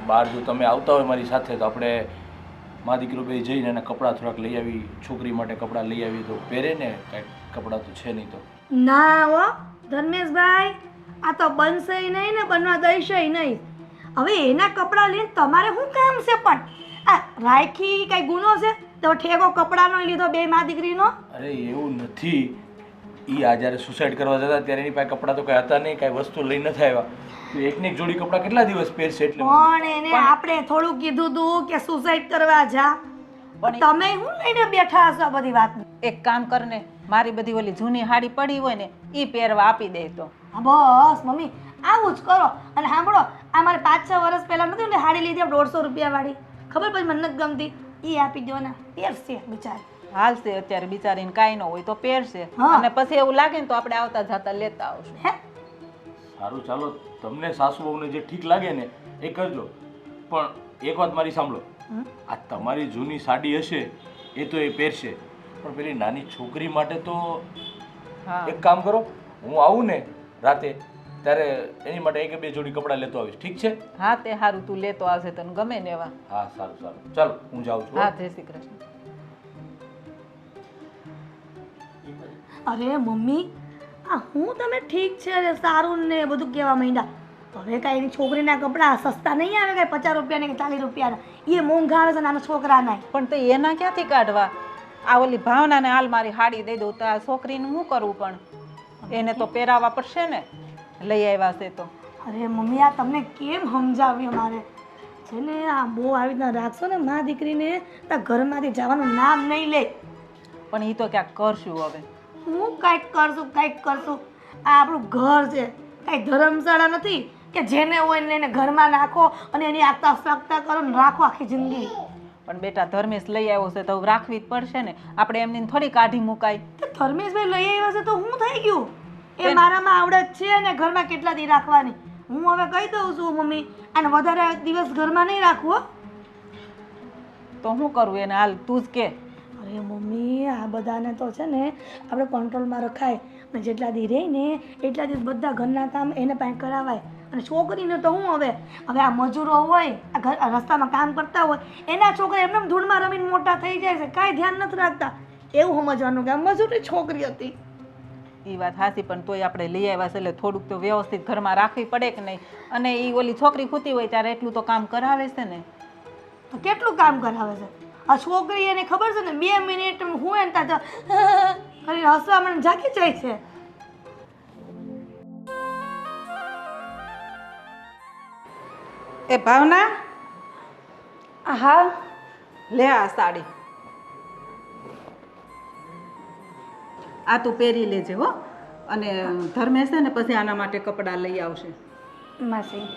બહાર જો તમે આવતા હોય મારી સાથે તો આપણે મા દીકરો બે જઈને એના કપડાં થોડાક લઈ આવી, છોકરી માટે કપડાં લઈ આવી તો પહેરે ને, કાંઈક કપડાં તો છે નહીં તો. ના હો ધર્મેશભાઈ, આ તો બનશે નહીં ને બનવા દઈશે નહીં. હવે એના કપડાં લઈને તમારે શું કામ છે? પણ આ રાખી કઈ ગુનો છે? તો ઠેકો કપડાનો લીધો બે મા દીકરીનો? અરે એવું નથી, એ આ જ્યારે સુસાઇડ કરવા જતા ત્યારે એની પાસે કપડાં તો કાંઈ હતા નહીં, કાંઈ વસ્તુ લઈ નથી આવ્યા. તો એકને એક જોડી કપડાં કેટલા દિવસ પહેરશે? એટલે પણ એને આપણે થોડું કીધું તું કે સુસાઇડ કરવા જા, પણ તમે શું લઈને બેઠા હશો બધી વાત? એક કામ કરને, મારી બધી ઓલી જૂની હાડી પડી હોય ને એ પહેરવા આપી દે તો. બસ મમ્મી આવું જ કરો. અને સાંભળો, આ મારે 5-6 વર્ષ પહેલા નથી ને હાડી લીધી 150 રૂપિયા વાળી, ખબર પછી મને નથી ગમતી, એ આપી દો ને, પહેરશે બિચારી. હાલશે અત્યારે બિચારીને કાંઈ ન હોય તો પહેરશે, હા. અને પછી એવું લાગે ને તો આપણે આવતા જતા લેતા આવશું. હે સારું, ચાલો, તમને સાસુ વહુને જે ઠીક લાગે ને એ કરજો. પણ એક વાત મારી સાંભળો, આ તમારી જૂની સાડી હશે એ તો એ પહેરશે, પણ પેલી નાની છોકરી માટે તો હા એક કામ કરો, હું આવું ને રાતે ત્યારે એની માટે એક બે જોડી કપડાં લેતો આવીશ, ઠીક છે? હા તે સારું, તું લેતો આવશે તને ગમે ને એવા. હા સારું સારું, ચાલો હું જાઉં છું. હા, જય શ્રી કૃષ્ણ. અરે મમ્મી, આ હું તમે ઠીક છે અરે સારું ને બધું કહેવા માંડ્યા. હવે કાંઈ એની છોકરીના કપડાં સસ્તા નહીં આવે, કાંઈ 50 રૂપિયાના કે 40 રૂપિયાના, એ મોંઘા આવે છે નાના છોકરાના. પણ તો એના ક્યાંથી કાઢવા? આ ઓલી ભાવનાને હાલ મારી હાડી દઈ દઉં તો આ છોકરીને શું કરવું? પણ એને તો પહેરાવવા પડશે ને, લઈ આવ્યા છે તો. અરે મમ્મી, આ તમને કેમ સમજાવ્યું મારે? છે ને આ બહુ આવી રીતના રાખશો ને મા દીકરીને, તો ઘરમાંથી જવાનું નામ નહીં લે. પણ એ તો ક્યાંક કરશું હવે. હું કાંઈક કરશું, કાંઈક કરશું. આ આપણું ઘર છે, કાંઈ ધર્મશાળા નથી કે જેને હોય ને એને ઘરમાં નાખો અને એની આગતા સગતા કરો ને રાખો આખી જિંદગી. પણ બેટા ધર્મેશ લઈ આવ્યો છે તો રાખવી જ પડશે ને, આપણે એમની થોડી કાઢી મુકાય. તો ધર્મેશભાઈ લઈ આવ્યા છે તો હું થઈ ગયું? એ મારામાં આવડત છે ને ઘરમાં કેટલા દી રાખવાની. હું હવે કહી દઉં છું મમ્મી, અને વધારે દિવસ ઘરમાં નહીં રાખવું. તો શું કરવું એને? હાલ તું જ કે. અરે મમ્મી, આ બધાને તો છે ને આપણે કંટ્રોલમાં રખાય, અને જેટલા દી રહે ને એટલા દિવસ બધા ઘરના કામ એને પાસે કરાવાય. અને છોકરીને તો હું હવે આ મજૂરો હોય, આ ઘર રસ્તામાં કામ કરતા હોય, એના છોકરા એમને ધૂળમાં રમીને મોટા થઈ જાય છે, કાંઈ ધ્યાન નથી રાખતા. એવું સમજવાનું કે આ મજૂરી છોકરી હતી. એ વાત સાચી, પણ તોય આપણે લઈ આવ્યા છે એટલે થોડુંક તો વ્યવસ્થિત ઘરમાં રાખવી પડે કે નહીં? અને એ ઓલી છોકરી ખૂતી હોય ત્યારે એટલું તો કામ કરાવે છે ને. તો કેટલું કામ કરાવે છે આ છોકરી? એને ખબર છે ને 2 મિનિટ હું એને તો કરીને હસવા મને જાગી જાય છે. એ ભાવના, હા લે આ સાડી, આ તું પહેરી લેજે હો. અને ધર્મેશ છે ને પછી આના માટે કપડાં લઈ આવશે. માસી,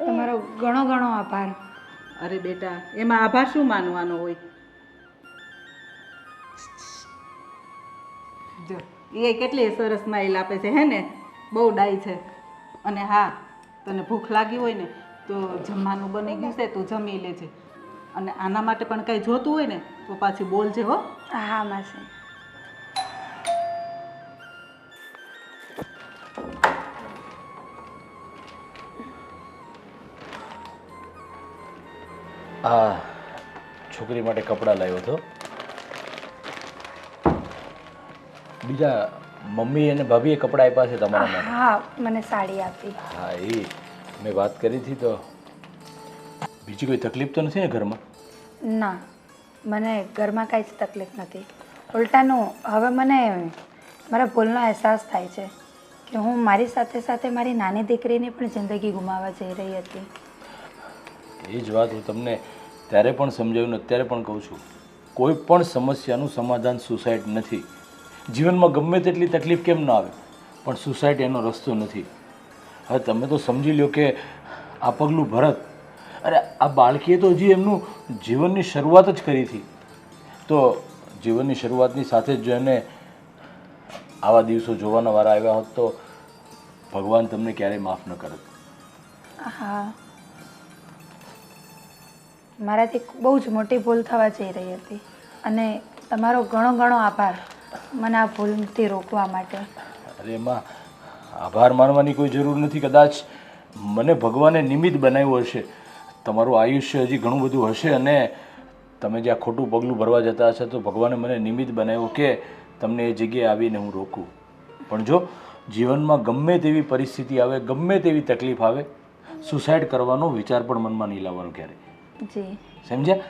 તમારો ઘણો ઘણો આભાર. અરે બેટા, એમાં આભાર શું માનવાનો હોય? જો એ કેટલી સરસ સ્માઈલ આપે છે, હે ને? બહુ ડાઈ છે. અને હા, તને ભૂખ લાગી હોય ને તો જમવાનું બની ગયું છે, તું જમી લેજે. અને આના માટે પણ કંઈ જોતું હોય ને તો પાછી બોલજે હો. હા માસી. આ છોકરી માટે કપડાં લાવ્યો હતો. બીજા મમ્મી અને ભાભીએ કપડાં આપ્યા છે તમારા માટે? હા, મને સાડી આપી. હા, એ મેં વાત કરી હતી. તો બીજી કોઈ તકલીફ તો નથી ને ઘરમાં? ના, મને ઘરમાં કાંઈ જ તકલીફ નથી. ઉલટાનું હવે મને મારા ભૂલનો અહેસાસ થાય છે કે હું મારી સાથે સાથે મારી નાની દીકરીની પણ જિંદગી ગુમાવવા જઈ રહી હતી. એ જ વાત હું તમને ત્યારે પણ સમજાવ્યું, અત્યારે પણ કહું છું, કોઈ પણ સમસ્યાનું સમાધાન સુસાઇડ નથી. જીવનમાં ગમે તેટલી તકલીફ કેમ ન આવે, પણ સુસાઇડ એનો રસ્તો નથી. હવે તમે તો સમજી લો કે આ પગલું ભરત, અરે આ બાળકીએ તો હજી એમનું જીવનની શરૂઆત જ કરી હતી. તો જીવનની શરૂઆતની સાથે જ જો એને આવા દિવસો જોવાના વારા આવ્યા હોત તો ભગવાન તમને ક્યારેય માફ ન કરત. હા, મારાથી બહુ જ મોટી ભૂલ થવા જઈ રહી હતી અને તમારો ઘણો ઘણો આભાર મને આ ભૂલથી રોકવા માટે. અરે એમાં આભાર માનવાની કોઈ જરૂર નથી. કદાચ મને ભગવાને નિમિત્ત બનાવ્યું હશે. તમારું આયુષ્ય હજી ઘણું બધું હશે અને તમે જ્યાં ખોટું પગલું ભરવા જતા હશો તો ભગવાને મને નિમિત્ત બનાવ્યો કે તમને એ જગ્યાએ આવીને હું રોકું. પણ જો જીવનમાં ગમે તેવી પરિસ્થિતિ આવે, ગમે તેવી તકલીફ આવે, સુસાઇડ કરવાનો વિચાર પણ મનમાં નહીં લાવવાનો ક્યારે. જી સમજ્યા?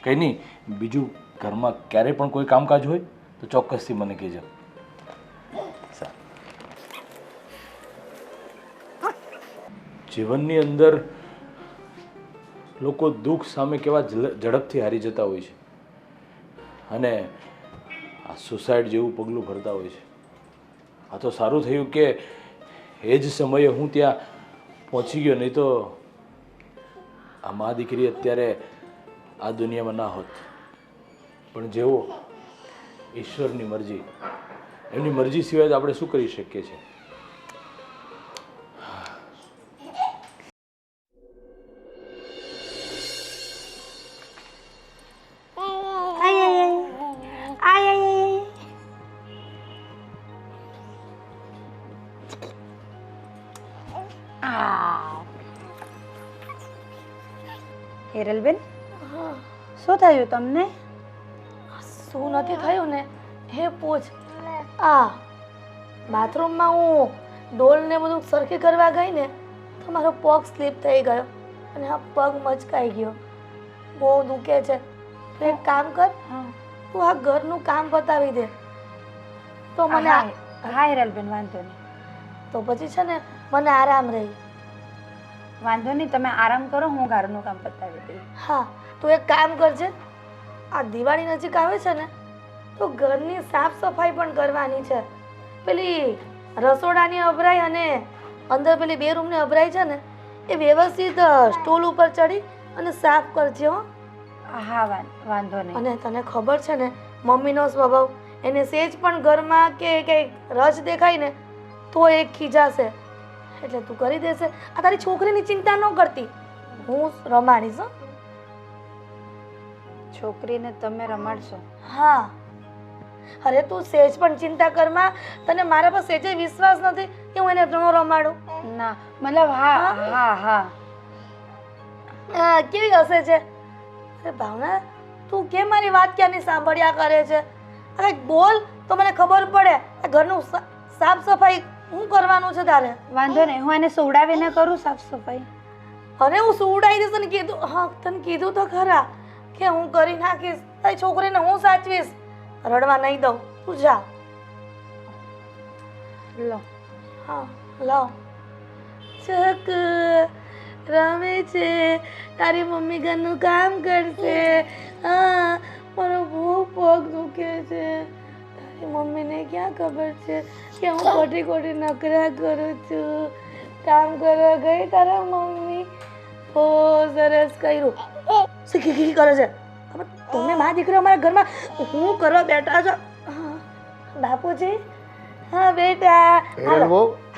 કંઈ નહીં, બીજું ઘરમાં ક્યારે પણ કોઈ કામકાજ હોય તો ચોક્કસથી મને કહેજો. જીવનની અંદર લોકો દુઃખ સામે કેવા ઝડપથી હારી જતા હોય છે અને આ સુસાઇડ જેવું પગલું ભરતા હોય છે. આ તો સારું થયું કે એ જ સમયે હું ત્યાં પહોંચી ગયો, નહીં તો આ મા દીકરી અત્યારે આ દુનિયામાં ના હોત. પણ જેવો ઈશ્વરની મરજી, એમની મરજી સિવાય આપણે શું કરી શકીએ છીએ? હિરલબેન, શું થયું તમને? શું નથી થયું ને હે પૂછ. આ બાથરૂમમાં હું ડોલ ને બધું સરખી કરવા ગઈ ને તો મારો પગ સ્લીપ થઈ ગયો અને આ પગ મચકાઈ ગયો. બહુ દુખે છે. તો એક કામ કર, તું આ ઘરનું કામ પતાવી દે તો મને હા હિરલબેન, વાંધો નહીં. તો પછી છે ને મને આરામ રહી. વાંધો નહીં, તમે આરામ કરો, હું ઘરનું કામ પતાવી દઈશ. હા, તું એક કામ કરજે. આ દિવાળી નજીક આવે છે ને તો ઘરની સાફ સફાઈ પણ કરવાની છે. પેલી રસોડાની અભરાઈ અને અંદર પેલી બે રૂમની અભરાઈ છે ને એ વ્યવસ્થિત સ્ટૂલ ઉપર ચડી અને સાફ કરજે હો. હા વાંધો નહીં. અને તને ખબર છે ને મમ્મીનો સ્વભાવ, એને સેજ પણ ઘરમાં કે કંઈક રજ દેખાય ને તો એ ખીજાશે. એટલે તું કરી દેશે. આ તારી છોકરીની ચિંતા ન કરતી, હું રમાડીશ હો. છોકરીને તમે રમાડશો? હા. અરે તું સેજ પણ ચિંતા કરમાં. તને મારા પર સેજે વિશ્વાસ નથી કે હું એને ન રમાડું? ના, મતલબ હા હા હા. કેવી હસે છે? અરે ભાવના, તું કેમ મારી વાત ક્યાંની સાંભળ્યા કરે છે? અરે બોલ તો મને ખબર પડે. આ ઘરનું સાફ સફાઈ હું કરવાનું છે તારે. વાંધો નહીં, હું એને સુવડાવીને કરું સાફ સફાઈ. અરે હું સુવડાવી દઈશ તને કીધું. હા, તને કીધું તો ખરા કે હું કરી નાખીશ. તારી છોકરીને હું સાચવીશ, રડવા નહીં દઉં. તું જા. લો. હા લાવ. ચક રમે છે, તારી મમ્મી ઘરનું કામ કરશે. હા, મારો બહુ પગ દુખે છે. તારી મમ્મીને ક્યાં ખબર છે કે હું ખોટી ખોટી નકરા કરું છું. કામ કરવા ગઈ તારા મમ્મી, બહુ સરસ કર્યું. શીખી કરે છે. તમે મા દીકરો અમારા ઘરમાં હું કરવા બેઠા છો? બાપુજી. હા બેટા,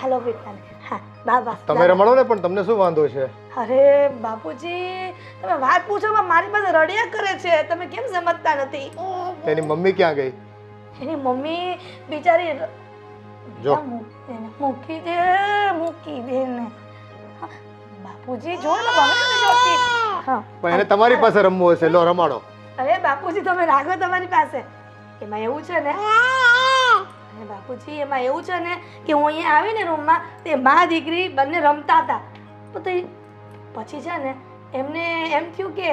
હાલો બેટા. હા બાબા, તમે રમાડો ને, પણ તમને શું વાંધો છે? અરે બાપુજી, તમે વાત પૂછો મારી પાસે રડ્યા કરે છે. તમે કેમ સમજતા નથી? એની મમ્મી ક્યાં ગઈ? એની મમ્મી બિચારી જો મૂકી દે ને. બાપુજી જો ને, ગમે જોતી. હા, પણ એને તમારી પાસે રમવું હશે. લો રમાડો. અરે બાપુજી તમે રાખો તમારી પાસે. એમાં એવું છે ને, અરે બાપુજી એમાં એવું છે ને કે હું અહીંયા આવીને રૂમમાં તે મા દીકરી બંને રમતા હતા. તો તે પછી છે ને એમને એમ થયું કે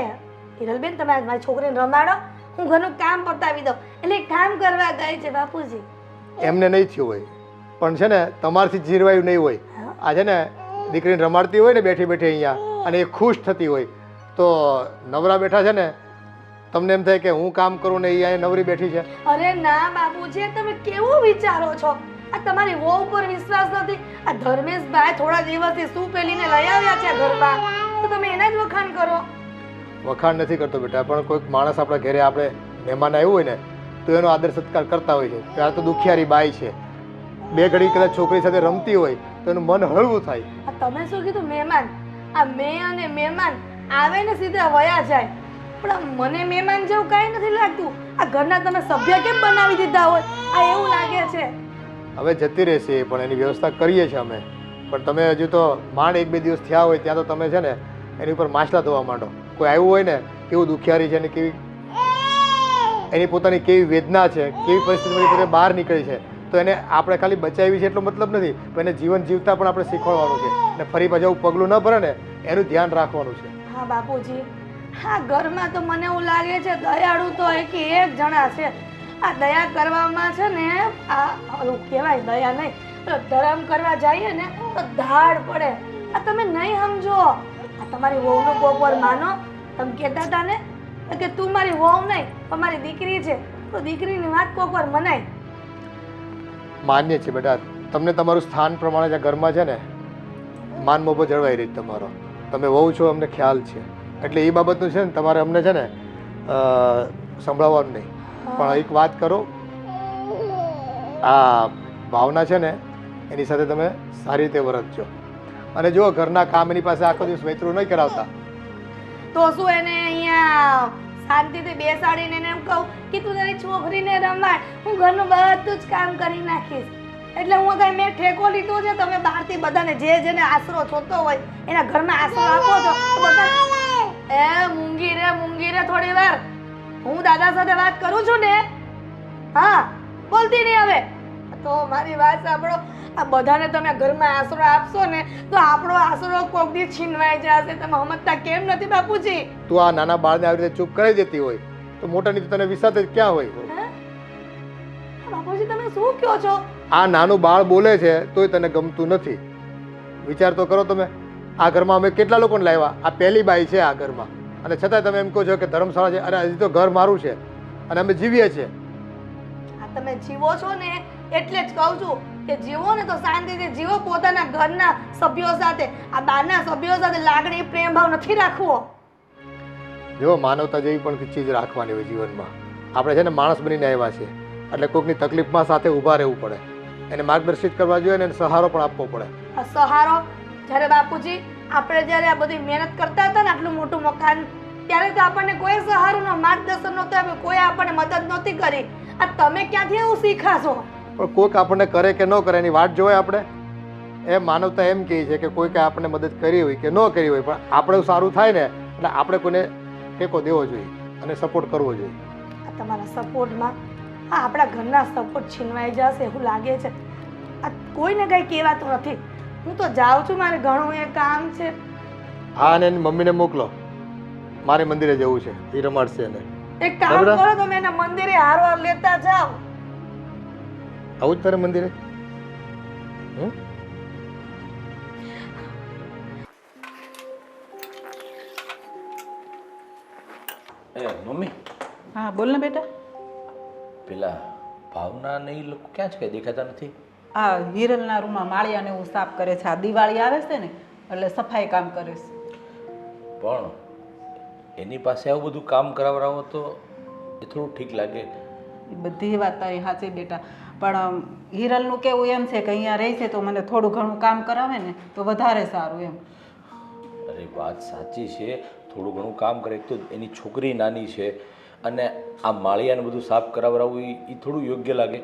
હિરલબેન તમે મારી છોકરીને રમાડો, હું ઘરનું કામ પતાવી દઉં. એટલે કામ કરવા ગઈ છે બાપુજી. એમને નહીં થયું હોય, પણ છે ને તમારથી જીરવાયું નહીં હોય. આ છે ને દીકરીને રમાડતી હોય ને બેઠી બેઠી અહીંયા, અને એ ખુશ થતી હોય, તો નવરા બેઠા છે ને તમને એમ થાય કે હું કામ કરું ને એ અહીંયા નવરી બેઠી છે. અરે ના બાપુજી, તમે કેવું વિચારો છો? આ તમારી વહુ ઉપર વિશ્વાસ નથી? આ ધર્મેશભાઈ થોડા દિવસથી શું પેલીને લઈ આવ્યા છે ઘરમાં, તો તમે એના જ વખાણ કરો. વખાણ નથી કરતો બેટા, પણ કોઈક માણસ આપણા ઘરે આપણે મહેમાન આવ્યું હોય ને તો એનો આદર સત્કાર કરતા હોય છે. ત્યારે તો દુખિયારી બાઈ છે, બે ઘડી કદાચ છોકરી સાથે રમતી હોય તો એનું મન હળવું થાય. તમે શું કીધું? મહેમાન? આ મેં અને મહેમાન આવે ને સીધા વયા જાય. પણ મને મહેમાન જેવું કાંઈ નથી લાગતું. આ ઘરના તમે સભ્ય કેમ બનાવી દીધા હોય આ એવું લાગે છે. હવે જતી રહેશે, પણ એની વ્યવસ્થા કરીએ છીએ અમે. પણ તમે હજુ તો માંડ 1-2 દિવસ થયા હોય ત્યાં તો તમે છે ને એની ઉપર માછલા ધોવા માંડો. કોઈ આવ્યું હોય ને કેવું દુખિયારી છે અને કેવી એની પોતાની કેવી વેદના છે, કેવી પરિસ્થિતિમાંથી પોતે બહાર નીકળી છે. તો એને આપણે ખાલી બચાવી છે એટલો મતલબ નથી, પણ એને જીવન જીવતા પણ આપણે શીખવાડવાનું છે અને ફરી પાછું આવું પગલું ન ભરે ને એનું ધ્યાન રાખવાનું છે. હા બાપુજી, હા ઘરમાં તો મને એવું લાગે છે દયાળુ તો એક જણા છે. આ દયા કરવામાં છે ને આ ઓલું કહેવાય દયા નહીં, પેલો ધર્મ કરવા જઈએ ને તો ધાડ પડે. આ તમે નહીં સમજો. આ તમારી વહુનો કોકવાર માનો. તમે કહેતા હતા ને કે તું મારી વહુ નહીં પણ મારી દીકરી છે, તો દીકરીની વાત કોકવાર મનાય. માન્ય છે બેટા, તમને તમારું સ્થાન પ્રમાણે જે ઘરમાં છે ને માન મોભો જળવાઈ રહી તમારો. તમે વહુ છો અમને ખ્યાલ છે, એટલે એ બાબતનું છે ને તમારે અમને છે ને સંભળાવવાનું નહીં. પણ એક વાત કરો, આ ભાવના છે ને એની સાથે તમે સારી રીતે વર્તજો અને જો ઘરના કામ એની પાસે આખો દિવસ વેતરું નહીં કરાવતા. તો શું એને અહીંયા શાંતિથી બેસાડીને એને એમ કહું કે તું તારી છોકરીને રમાડ, હું ઘરનું બધું જ કામ કરી નાખીશ. એટલે હું કઈ મેં ઠેકો લીધો છે, તમે બહારથી બધાને જે જેને આશરો જોતો હોય એના ઘરમાં આશરો આપો છો. એ મૂંગી રે થોડી વાર, હું દાદા સાથે વાત કરું છું ને. હા બોલતી નહીં હવે તો મારી વાત સાંભળો. આ બધાને તમે ઘરમાં આશરો આપશો ને તો આપણો આશરો કોક દી છીનવાઈ જશે. તમે સમજતા કેમ નથી બાપુજી? તું આ નાના બાળને આવી રીતે ચૂપ કરી દેતી હોય તો મોટાની તો તને વિશ્વાસ જ ક્યાં હોય? બાપુજી તમે શું કહો છો? આ નાનું બાળ બોલે છે તોય તને ગમતું નથી. વિચાર તો કરો તમે. આ ઘરમાં અમે કેટલા લોકોને લાવ્યા, આ પહેલી બાઈ છે આ ઘરમાં, અને છતાંય તમે એમ કહો છો કે ધર્મશાળા છે. અરે હજી તો ઘર મારું છે અને અમે જીવીએ છીએ. આ તમે જીવો છો ને એટલે જ કહું છું કે જીવો ને તો શાંતિથી જીવો પોતાના ઘરના સભ્યો સાથે. આ બહારના સભ્યો સાથે લાગણી પ્રેમ ભાવ નથી રાખવો. જો માનવતા જેવી પણ ચીજ રાખવાની હોય જીવનમાં. આપણે છે ને માણસ બનીને આવ્યા છે, એટલે કોઈકની તકલીફમાં સાથે ઊભા રહેવું પડે, એને માર્ગદર્શિત કરવા જોઈએ અને એને સહારો પણ આપવો પડે. આ સહારો જ્યારે બાપુજી આપણે જ્યારે આ બધી મહેનત કરતા હતા ને આટલું મોટું મકાન, ત્યારે તો આપણને કોઈ સહારો ન માર્ગદર્શન નહોતું આપ્યું, કોઈ આપણને મદદ નહોતી કરી. આ તમે ક્યાંથી એવું શીખાશો? પણ કોઈક આપણને કરે કે ન કરે એની વાટ જોવાય આપણે. એ માનવતા એમ કહે છે કે કોઈકે આપણને મદદ કરી હોય કે ન કરી હોય, પણ આપણે સારું થાય ને એટલે આપણે કોઈને ટેકો દેવો જોઈએ અને સપોર્ટ કરવો જોઈએ. આ તમારા સપોર્ટમાં હા આપણા ઘરના સપોર્ટ છીનવાઈ જશે એવું લાગે છે. આ કોઈને કંઈ કહેવાતું નથી. હું તો જાઉં છું, મારે ઘણું એ કામ છે. હા, અને એની મમ્મીને મોકલો, મારે મંદિરે જવું છે, એ રમાડશે એને. એક કામ કરો, તમે એના મંદિરે હારવાર લેતા જાઓ. આવું જ તારે મંદિરે? મમ્મી. હા બોલ ને બેટા. પેલા ભાવના ને એ લોકો ક્યાં છે, કઈ દેખાતા નથી? આ હિરલના રૂમમાં માળિયાને એવું સાફ કરે છે. આ દિવાળી આવે છે ને એટલે સફાઈ કામ કરે છે. પણ એની પાસે આવું બધું કામ કરાવરાવો તો એ થોડું ઠીક લાગે. એ બધી વાત તારી સાચી બેટા, પણ હિરલનું કેવું એમ છે કે અહીંયા રહે છે તો મને થોડું ઘણું કામ કરાવે ને તો વધારે સારું એમ. અરે વાત સાચી છે, થોડું ઘણું કામ કરે. તો એની છોકરી નાની છે અને આ માળિયાને બધું સાફ કરાવરાવવું એ થોડું યોગ્ય લાગે.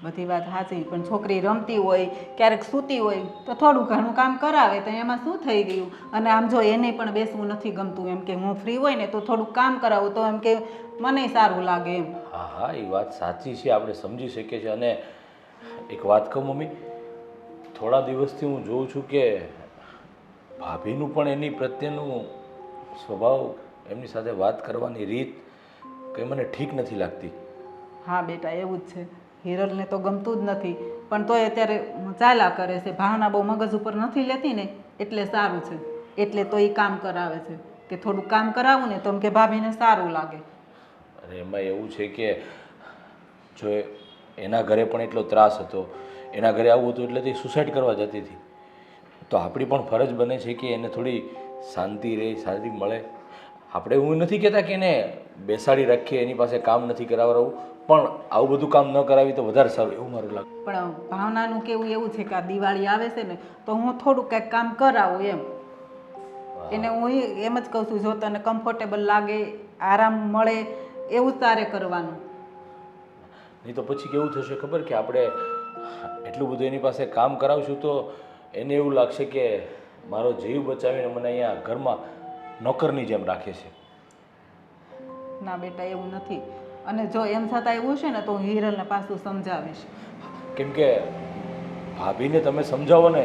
બધી વાત સાચી, પણ છોકરી રમતી હોય ક્યારેક સૂતી હોય તો થોડું ઘણું કામ કરાવે તો એમાં શું થઈ ગયું. અને આમ જો એને પણ બેસવું નથી ગમતું, એમ કે હું ફ્રી હોય ને તો થોડુંક કામ કરાવું તો એમ કે મને સારું લાગે એમ. હા હા, એ વાત સાચી છે, આપણે સમજી શકીએ છીએ. અને એક વાત કહું મમ્મી, થોડા દિવસથી હું જોઉં છું કે ભાભીનું પણ એની પ્રત્યેનું સ્વભાવ, એમની સાથે વાત કરવાની રીત કંઈ મને ઠીક નથી લાગતી. હા બેટા એવું જ છે. હિરલને તો ગમતું જ નથી, પણ તોય અત્યારે ચાલ્યા કરે છે. ભાવના બહુ મગજ ઉપર નથી લેતી ને એટલે સારું છે, એટલે તો એ કામ કરાવે છે કે થોડુંક કામ કરાવું ને તો એમ કે ભાભીને સારું લાગે. અને એમાં એવું છે કે જો એના ઘરે પણ એટલો ત્રાસ હતો, એના ઘરે આવું હતું એટલે તે સુસાઇડ કરવા જતી હતી. તો આપણી પણ ફરજ બને છે કે એને થોડી શાંતિ રહે, શાંતિ મળે. આપણે એવું નથી કહેતા કે એને બેસાડી રાખીએ, એની પાસે કામ નથી કરાવવું, પણ આવું બધું કામ ન કરાવી તો વધારે સારું એવું મારું લાગે. પણ ભાવનાનું કેવું એવું છે કે આ દિવાળી આવે છે ને તો હું થોડુંક કંઈક કામ કરાવું એમ. એને હું એમ જ કહું છું, જો તને કમ્ફર્ટેબલ લાગે, આરામ મળે એવું જ તારે કરવાનું. નહીં તો પછી કેવું થશે ખબર, કે આપણે એટલું બધું એની પાસે કામ કરાવશું તો એને એવું લાગશે કે મારો જીવ બચાવીને મને અહીંયા ઘરમાં નોકરની જેમ રાખે છે. ના બેટા એવું નથી. અને જો એમ છતાં એવું છે ને તો હું હિરલને પાછું સમજાવીશ. કેમ કે ભાભીને તમે સમજાવો ને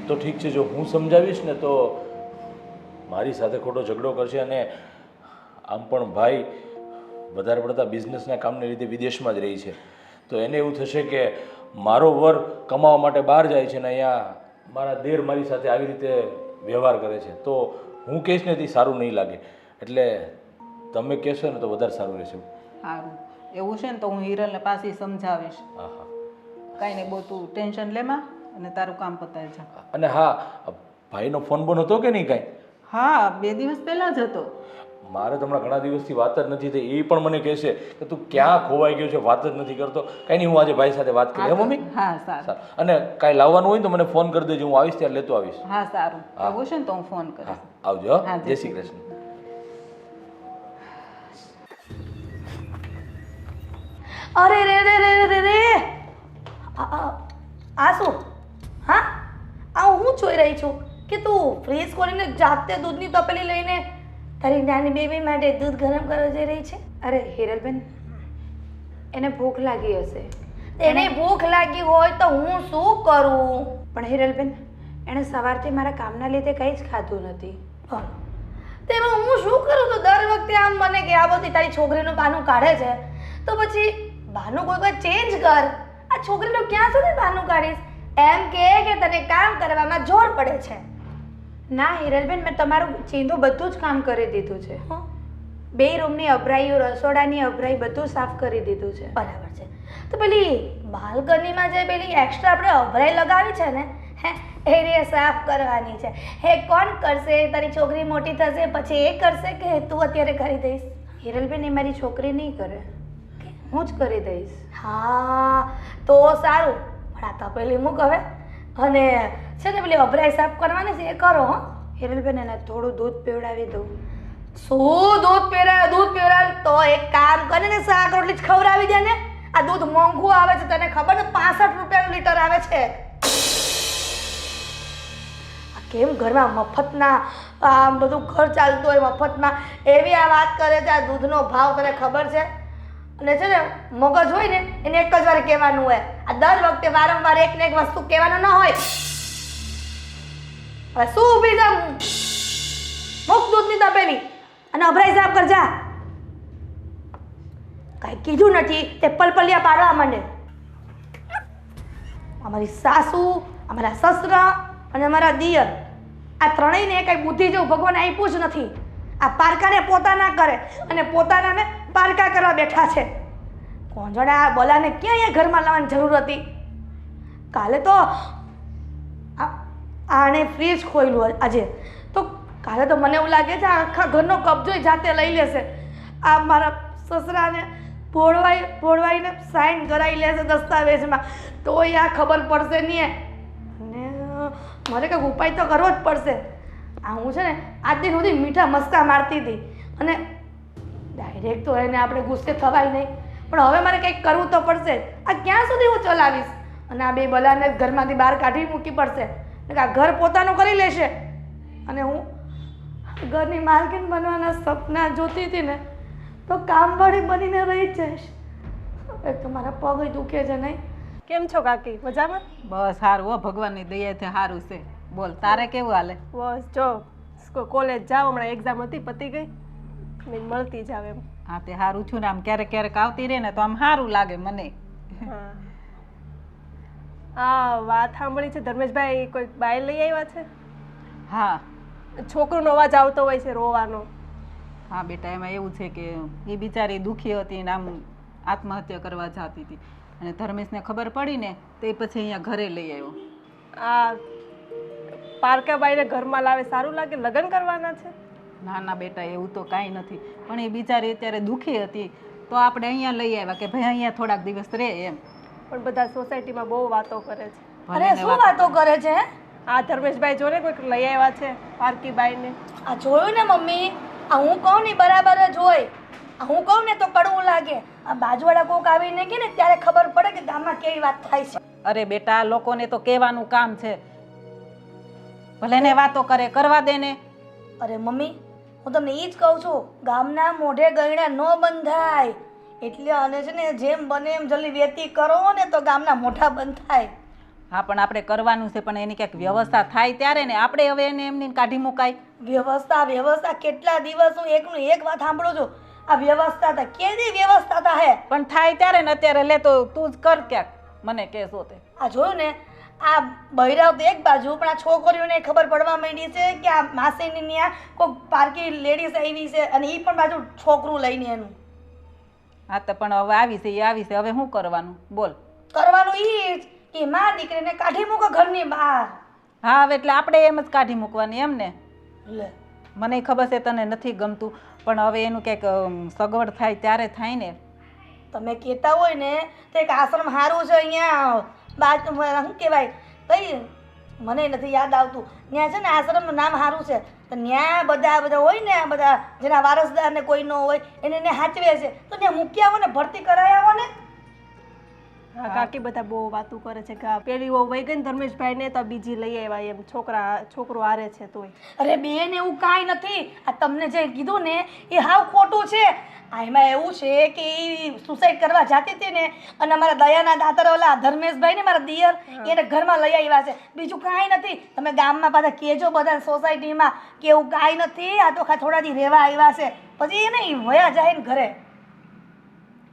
તો ઠીક છે, જો હું સમજાવીશ ને તો મારી સાથે ખોટો ઝઘડો કરશે. અને આમ પણ ભાઈ વધારે પડતા બિઝનેસના કામને લીધે વિદેશમાં જ રહી છે, તો એને એવું થશે કે મારો વર કમાવા માટે બહાર જાય છે ને અહીંયા મારા દેર મારી સાથે આવી રીતે વ્યવહાર કરે છે, તો હું કહીશ ને તે સારું નહીં લાગે. એટલે તમે કહેશો ને તો વધારે સારું રહેશે. સારું એવું છે ને તો હું હિરલને પાછી સમજાવીશ. હા હા. કાંઈ નહીં, બહુ તું ટેન્શન લેમાં અને તારું કામ પતાવી જા. અને હા, ભાઈનો ફોન બોન હતો કે નહીં કાંઈ? હા, 2 દિવસ પહેલાં જ હતો. મારે તો હમણાં ઘણા દિવસથી વાત જ નથી થઈ. એ પણ મને કહેશે કે તું ક્યાં ખોવાઈ ગયો છે, વાત જ નથી કરતો. કાંઈ નહીં, હું આજે ભાઈ સાથે વાત કરી. હે મમ્મી? હા સારું. સારું. અને કાંઈ લાવવાનું હોય ને તો મને ફોન કરી દેજો, હું આવીશ ત્યારે લેતો આવીશ. હા સારું, એવું છે ને તો હું ફોન કરીશ. હા, આવજો. હા, જય શ્રી કૃષ્ણ. અરે રે રે રે રે રે આ શું? હા, આ હું જોઈ રહી છું કે તું ફ્રીઝ ખોલીને જાતે દૂધની તપેલી લઈને તારી નાની બેબી માટે દૂધ ગરમ કરવા જઈ રહી છે. અરે હિરલબેન, એને ભૂખ લાગી હશે. એને ભૂખ લાગી હોય તો હું શું કરું? પણ હિરલબેન, એણે સવારથી મારા કામના લીધે કંઈ જ ખાધું નથી. તેમાં હું શું કરું? તો દર વખતે આમ મને કે આ બધી તારી છોકરીનું બહાનું કાઢે છે, તો પછી બહાનું કોઈ કોઈ ચેન્જ કર. આ છોકરીનું ક્યાં સુધી બહાનું કાઢીશ? એમ કે તને કામ કરવામાં જોર પડે છે. ના હિરલબેન, મેં તમારું ચીંધું બધું જ કામ કરી દીધું છે. 2 રૂમની અભરાઈઓ, રસોડાની અભરાઈ બધું સાફ કરી દીધું છે. બરાબર છે. તો પેલી બાલ્કનીમાં જે પેલી એક્સ્ટ્રા આપણે અભરાઈ લગાવી છે ને, એ સાફ કરવાની છે. હે કોણ કરશે? તારી છોકરી મોટી થશે પછી એ કરશે કે તું અત્યારે કરી દઈશ? હિરલબેન, એ મારી છોકરી નહીં કરે, હું જ કરી દઈશ. હા તો સારું, પણ આ તપેલી મૂક હવે. અને છે ને પેલી અભરાઈ સાફ કરવાની છે એ કરો. હો હિરલબેન, એને થોડું દૂધ પીવડાવી દઉં. શું દૂધ પીવડાવે? દૂધ પીવડાવે તો એક કામ કરે ને, શાક રોટલી જ ખવડાવી દે ને. આ દૂધ મોંઘું આવે છે, તને ખબર છે? 65 રૂપિયાનું લીટર આવે છે. આ કેમ ઘરમાં મફતના આ બધું ઘર ચાલતું હોય મફતમાં, એવી આ વાત કરે છે. આ દૂધનો ભાવ તને ખબર છે? અને છે ને મગજ હોય ને એને એક જ વાર કહેવાનું હોય. આ દર વખતે વારંવાર એક ને એક વસ્તુ કહેવાનું ન હોય. હવે શું ઊભી છે? મૂક દૂધની તપેલી અને અભરાઈ સાફ કર જા. કાંઈ કીધું નથી તે પલપલિયા પાડવા માંડે. અમારી સાસુ, અમારા સસરા અને અમારા દિયર, આ ત્રણેયને કાંઈ બુદ્ધિ જેવું ભગવાન આપ્યું જ નથી. આ પારકાને પોતાના કરે અને પોતાનાને પારકા કરવા બેઠા છે. કોણ જાણે આ બલાને ક્યાં અહીંયા ઘરમાં લાવવાની જરૂર હતી? કાલે તો આણે ફ્રીજ ખોલ્યું આજે, તો કાલે તો મને એવું લાગે છે આખા ઘરનો કબજો જાતે લઈ લેશે. આ મારા સસરાને ભોળવાઈને સાઈન કરાવી લેશે દસ્તાવેજમાં, તોય આ ખબર પડશે નહીં. અને મારે કંઈક ઉપાય તો કરવો જ પડશે. આ હું છે ને આજ દિન સુધી મીઠા મસ્કા મારતી હતી અને ડાયરેક્ટ તો એને આપણે ગુસ્સે થવાય નહીં, પણ હવે મારે કંઈક કરવું તો પડશે. આ ક્યાં સુધી હું ચલાવીશ? અને આ બે બલાને ઘરમાંથી બહાર કાઢી મૂકી પડશે. આ ઘર પોતાનું કરી લેશે અને હું ઘરની માલકીન બનવાના સપના જોતી હતી ને, તો કામવાળી બનીને રહી જઈશ. એક તો મારા પગ દુખે છે. નહીં કેમ છો કાકી? મજામાં? બસ સારું હો, ભગવાનની દયાથી સારું છે. બોલ, તારે કેવું હાલે? બસ જો કોલેજ જાવ, હમણાં એક્ઝામ હતી, પતી ગઈ, મેં મળતી જાવ એમ. હા તે સારું છું ને, આમ ક્યારેક ક્યારેક આવતી રહે ને તો આમ સારું લાગે મને. હા, વાત સાંભળી છે ધર્મેશભાઈ કોઈ બાય લઈ આવ્યા છે? હા. છોકરોનો અવાજ આવતો હોય છે રોવાનો. હા બેટા, એમાં એવું છે કે એ બિચારી દુઃખી હતી ને આમ આત્મહત્યા કરવા જતી હતી, અને ધર્મેશને ખબર પડી ને તો એ પછી અહીંયા ઘરે લઈ આવ્યો. આ પારકાબાઈને ઘરમાં લાવે સારું લાગે? લગ્ન કરવાના છે? ના ના બેટા, એવું તો કાંઈ નથી, પણ એ બિચારી અત્યારે દુઃખી હતી તો આપણે અહીંયા લઈ આવ્યા કે ભાઈ અહીંયા થોડાક દિવસ રહે એમ. પણ બધા સોસાયટીમાં બહુ વાતો કરે છે. અરે શું વાતો કરે છે? આ ધર્મેશભાઈ જોને કોઈક લઈ આવ્યા છે પારકીબાઈને. આ જોયું ને મમ્મી, આ હું કહું ને બરાબર જ હોય. આ હું કહું ને તો કડવું લાગે. આ બાજુવાળા કોક આવીને કે ને ત્યારે ખબર પડે કે ગામમાં કેવી વાત થાય છે. અરે બેટા, લોકોને તો કહેવાનું કામ છે, ભલે ને વાતો કરે, કરવા દે ને. અરે મમ્મી, હું તમને એ જ કહું છું, ગામના મોઢે ગયણા ન બંધાય. એટલે અને છે ને જેમ બને એમ જલ્દી વેતી કરો ને તો ગામના મોઢા બંધ થાય. હા પણ આપણે કરવાનું છે, પણ એની ક્યાંક વ્યવસ્થા થાય ત્યારે ને આપણે હવે એને એમની કાઢી મુકાય. વ્યવસ્થા કેટલા દિવસ હું એકનું એક વાત સાંભળું છું. આ વ્યવસ્થા હતા કેદી વ્યવસ્થા હતા હે પણ થાય ત્યારે ને અત્યારે લે તો તું જ કર ક્યાંક, મને કહેશો તે. આ જોયું ને, આ બૈરાવ તો એક બાજુ, પણ આ છોકરીઓને ખબર પડવા માંડી છે કે આ માસીની ત્યાં કોઈ પારકી લેડીઝ આવી છે અને એ પણ બાજુ છોકરું લઈને એનું. હા તો પણ હવે આવી છે એ આવી છે, હવે શું કરવાનું બોલ. કરવાનું ઈ જ કે માં દીકરીને કાઢી મૂકો ઘરની બહાર. હા હવે એટલે આપણે એમ જ કાઢી મૂકવાની એમ ને. લે મને ખબર છે તને નથી ગમતું, પણ હવે એનું કંઈક સગવડ થાય ત્યારે થાય ને. તમે કહેતા હોય ને તો એક આશ્રમ સારું છે અહીંયા બાદ શું કહેવાય કઈ મને નથી યાદ આવતું. ત્યાં છે ને આશ્રમનું નામ સારું છે, તો ત્યાં બધા હોય ને બધા જેના વારસદાર ને કોઈ ન હોય એને સાચવે છે, તો ત્યાં મૂકી આવો ને ભરતી કરાવી આવો ને. કાકી બધા બહુ વાતું કરે છે કે પેલી વહુ વહી ગઈ ને ધર્મેશભાઈ ને તો બીજી લઈ આવ્યા એમ, છોકરો હારે છે તોય. અરે બેન એવું કાંઈ નથી. આ તમને જે કીધું ને એ હાવ ખોટું છે. આ એમાં એવું છે કે એ સુસાઇડ કરવા જતી હતી ને અને અમારા દયાના દાતર ઓલા ધર્મેશભાઈ ને મારા દિયર એને ઘરમાં લઈ આવ્યા છે, બીજું કાંઈ નથી. તમે ગામમાં પાછા કહેજો બધા સોસાયટીમાં કે એવું કાંઈ નથી, આ તો થોડા દી રહેવા આવ્યા છે, પછી એને વયા જાય ને ઘરે.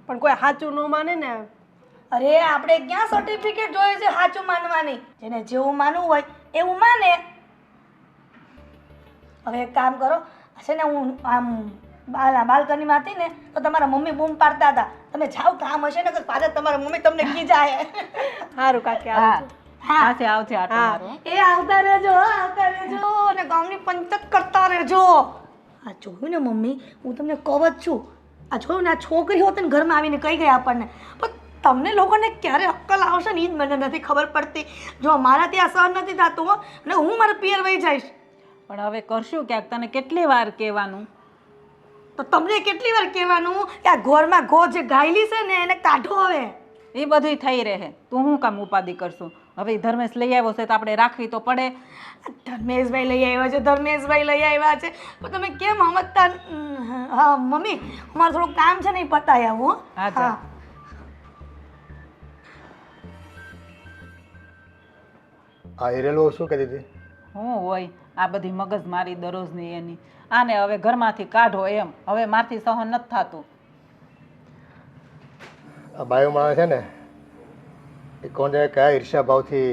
પણ કોઈ સાચું ન માને ને. અરે આપણે ક્યાં સર્ટિફિકેટ જોઈએ છે સાચું માનવાની? જેને જેવું માનવું હોય એવું માને. હવે એક કામ કરો, છે ને હું આમ બાલ્કનીમાં હતી ને તો તમારા મમ્મી બૂમ પાડતા હતા, તમે જાઓ કામ હશે ને પાછા તમારા મમ્મી તમને ખીજાય. સારું કાકી હા આવજો. આવજે આટો મારો. એ આવતા રહેજો અને ગામની પંચાયત કરતા રહેજો. આ જોયું ને મમ્મી, હું તમને કહું જ છું, આ જોયું ને આ છોકરી હોત ને ઘરમાં આવીને કહી ગઈ આપણને, પણ તમને લોકોને ક્યારે અક્કલ આવશે ને એ જ મને નથી ખબર પડતી. જો મારા ત્યાં સહન નથી થતું અને હું મારા પિયર વહી જઈશ. પણ હવે કરશું ક્યાંક, તને કેટલી વાર કહેવાનું? તો તમને કેટલી વાર કહેવાનું કે આ ઘરમાં ગો જે ગાયલી છે ને એને કાઢો. હવે એ બધું થઈ રહે, તું શું કામ ઉપાધિ કરશું? હવે ધર્મેશ લઈ આવ્યો છે તો આપણે રાખવી તો પડે. ધર્મેશભાઈ લઈ આવ્યા છે, ધર્મેશભાઈ લઈ આવ્યા છે, પણ તમે કેમ સમજતા? હા મમ્મી, અમારે થોડું કામ છે ને એ પતાવી આવું. હા આ હિરેલો શું કહેતી હતી? હું હોય આ બધી મગજ મારી દરરોજની એની. આને હવે ઘરમાંથી કાઢો એમ, હવે મારથી સહન નથી થતું. આ બાયો માણસ છે ને એ કોને કયા ઈર્ષ્યા ભાવથી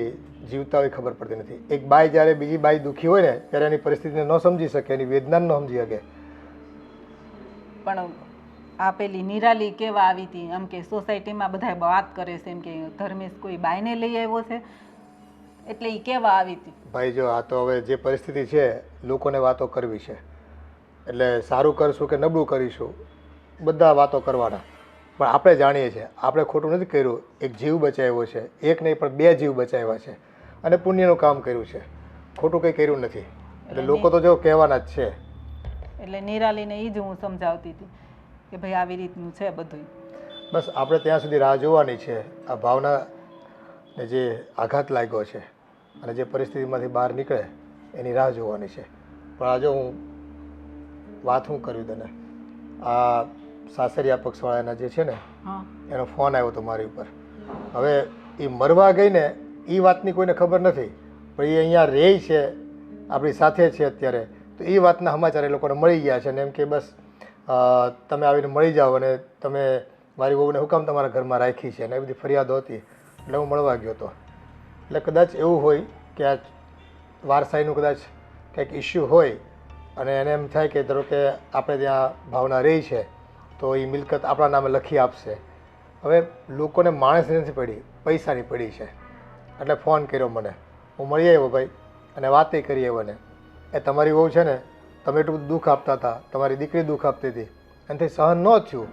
જીવતા હોય ખબર પડતી નથી. એક બાઈ જ્યારે બીજી બાઈ દુઃખી હોય ને ત્યારે એની પરિસ્થિતિને ન સમજી શકે, એની વેદનાને ન સમજી શકે. પણ આ પેલી નિરાલી કેવા આવી હતી, એમ કે સોસાયટીમાં બધા વાત કરે છે એમ કે ધર્મેશ કોઈ બાઈને લઈ આવ્યો છે, એટલે એ કેવા આવી હતી. ભાઈ જો આ તો હવે જે પરિસ્થિતિ છે લોકોને વાતો કરવી છે, એટલે સારું કરશું કે નબળું કરીશું બધા વાતો કરવાના, પણ આપણે જાણીએ છીએ આપણે ખોટું નથી કર્યું. એક જીવ બચાવ્યો છે, એક નહીં પણ 2 જીવ બચાવ્યા છે અને પુણ્યનું કામ કર્યું છે, ખોટું કંઈ કર્યું નથી. એટલે લોકો તો જો કહેવાના જ છે. એટલે નિરાલીને એ જ હું સમજાવતી હતી કે ભાઈ આવી રીતનું છે બધું. બસ આપણે ત્યાં સુધી રાહ જોવાની છે. આ ભાવનાને જે આઘાત લાગ્યો છે અને જે પરિસ્થિતિમાંથી બહાર નીકળે એની રાહ જોવાની છે. પણ આજે હું વાત શું કર્યું તને, આ સાસરિયા પક્ષવાળાના જે છે ને એનો ફોન આવ્યો હતો મારી ઉપર. હવે એ મરવા ગઈ ને એ વાતની કોઈને ખબર નથી, પણ એ અહીંયા રહે છે, આપણી સાથે છે અત્યારે, તો એ વાતના સમાચાર એ લોકોને મળી ગયા છે ને એમ કે બસ તમે આવીને મળી જાઓ અને તમે મારી વહુને હુકમ તમારા ઘરમાં રાખી છે અને એ બધી ફરિયાદો હતી એટલે હું મળવા ગયો હતો. એટલે કદાચ એવું હોય કે આ વારસાઈનું કદાચ કંઈક ઇસ્યુ હોય અને એને એમ થાય કે ધારો કે આપણે ત્યાં ભાવના રહી છે તો એ મિલકત આપણા નામે લખી આપશે. હવે લોકોને માણસની નથી પડી, પૈસાની પડી છે. એટલે ફોન કર્યો મને, હું મળી આવ્યો ભાઈ અને વાતે કરી આવ્યો ને એ તમારી વહુ છે ને તમે એટલું બધું દુઃખ આપતા હતા, તમારી દીકરી દુઃખ આપતી હતી, એનાથી સહન ન થયું